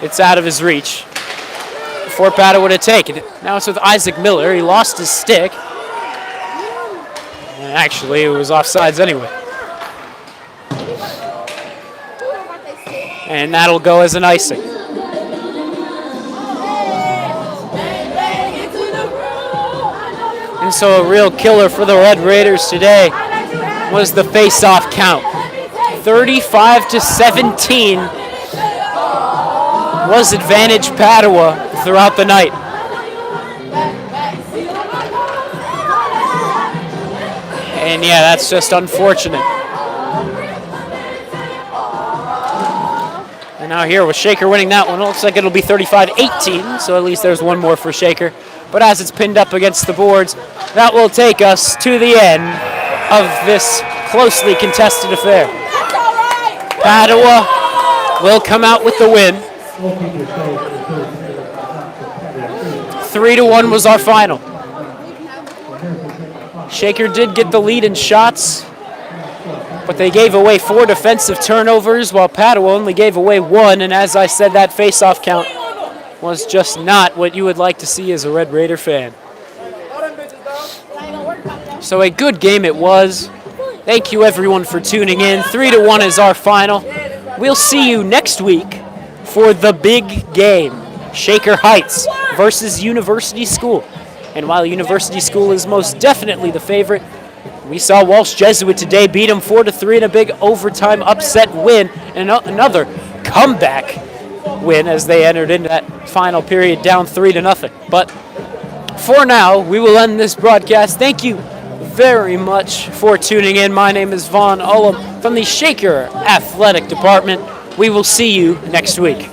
It's out of his reach for Padua to take it. Now it's with Isaac Miller. He lost his stick. And actually, it was offsides anyway. And that'll go as an icing. And so a real killer for the Red Raiders today was the face-off count. 35-17 was advantage Padua throughout the night. And yeah, that's just unfortunate. And now here with Shaker winning that one, it looks like it'll be 35-18, so at least there's one more for Shaker. But as it's pinned up against the boards, that will take us to the end of this closely contested affair. Padua will come out with the win. 3-1 was our final. Shaker did get the lead in shots, but they gave away 4 defensive turnovers, while Padua only gave away 1. And as I said, that face-off count was just not what you would like to see as a Red Raider fan. So a good game it was. Thank you everyone for tuning in. 3-1 is our final. We'll see you next week for the big game. Shaker Heights versus University School. And while University School is most definitely the favorite, we saw Walsh Jesuit today beat them 4-3 in a big overtime upset win, and another comeback win as they entered into that final period down 3-0. But for now, we will end this broadcast. Thank you very much for tuning in. My name is Vaughn Ullum from the Shaker Athletic Department. We will see you next week.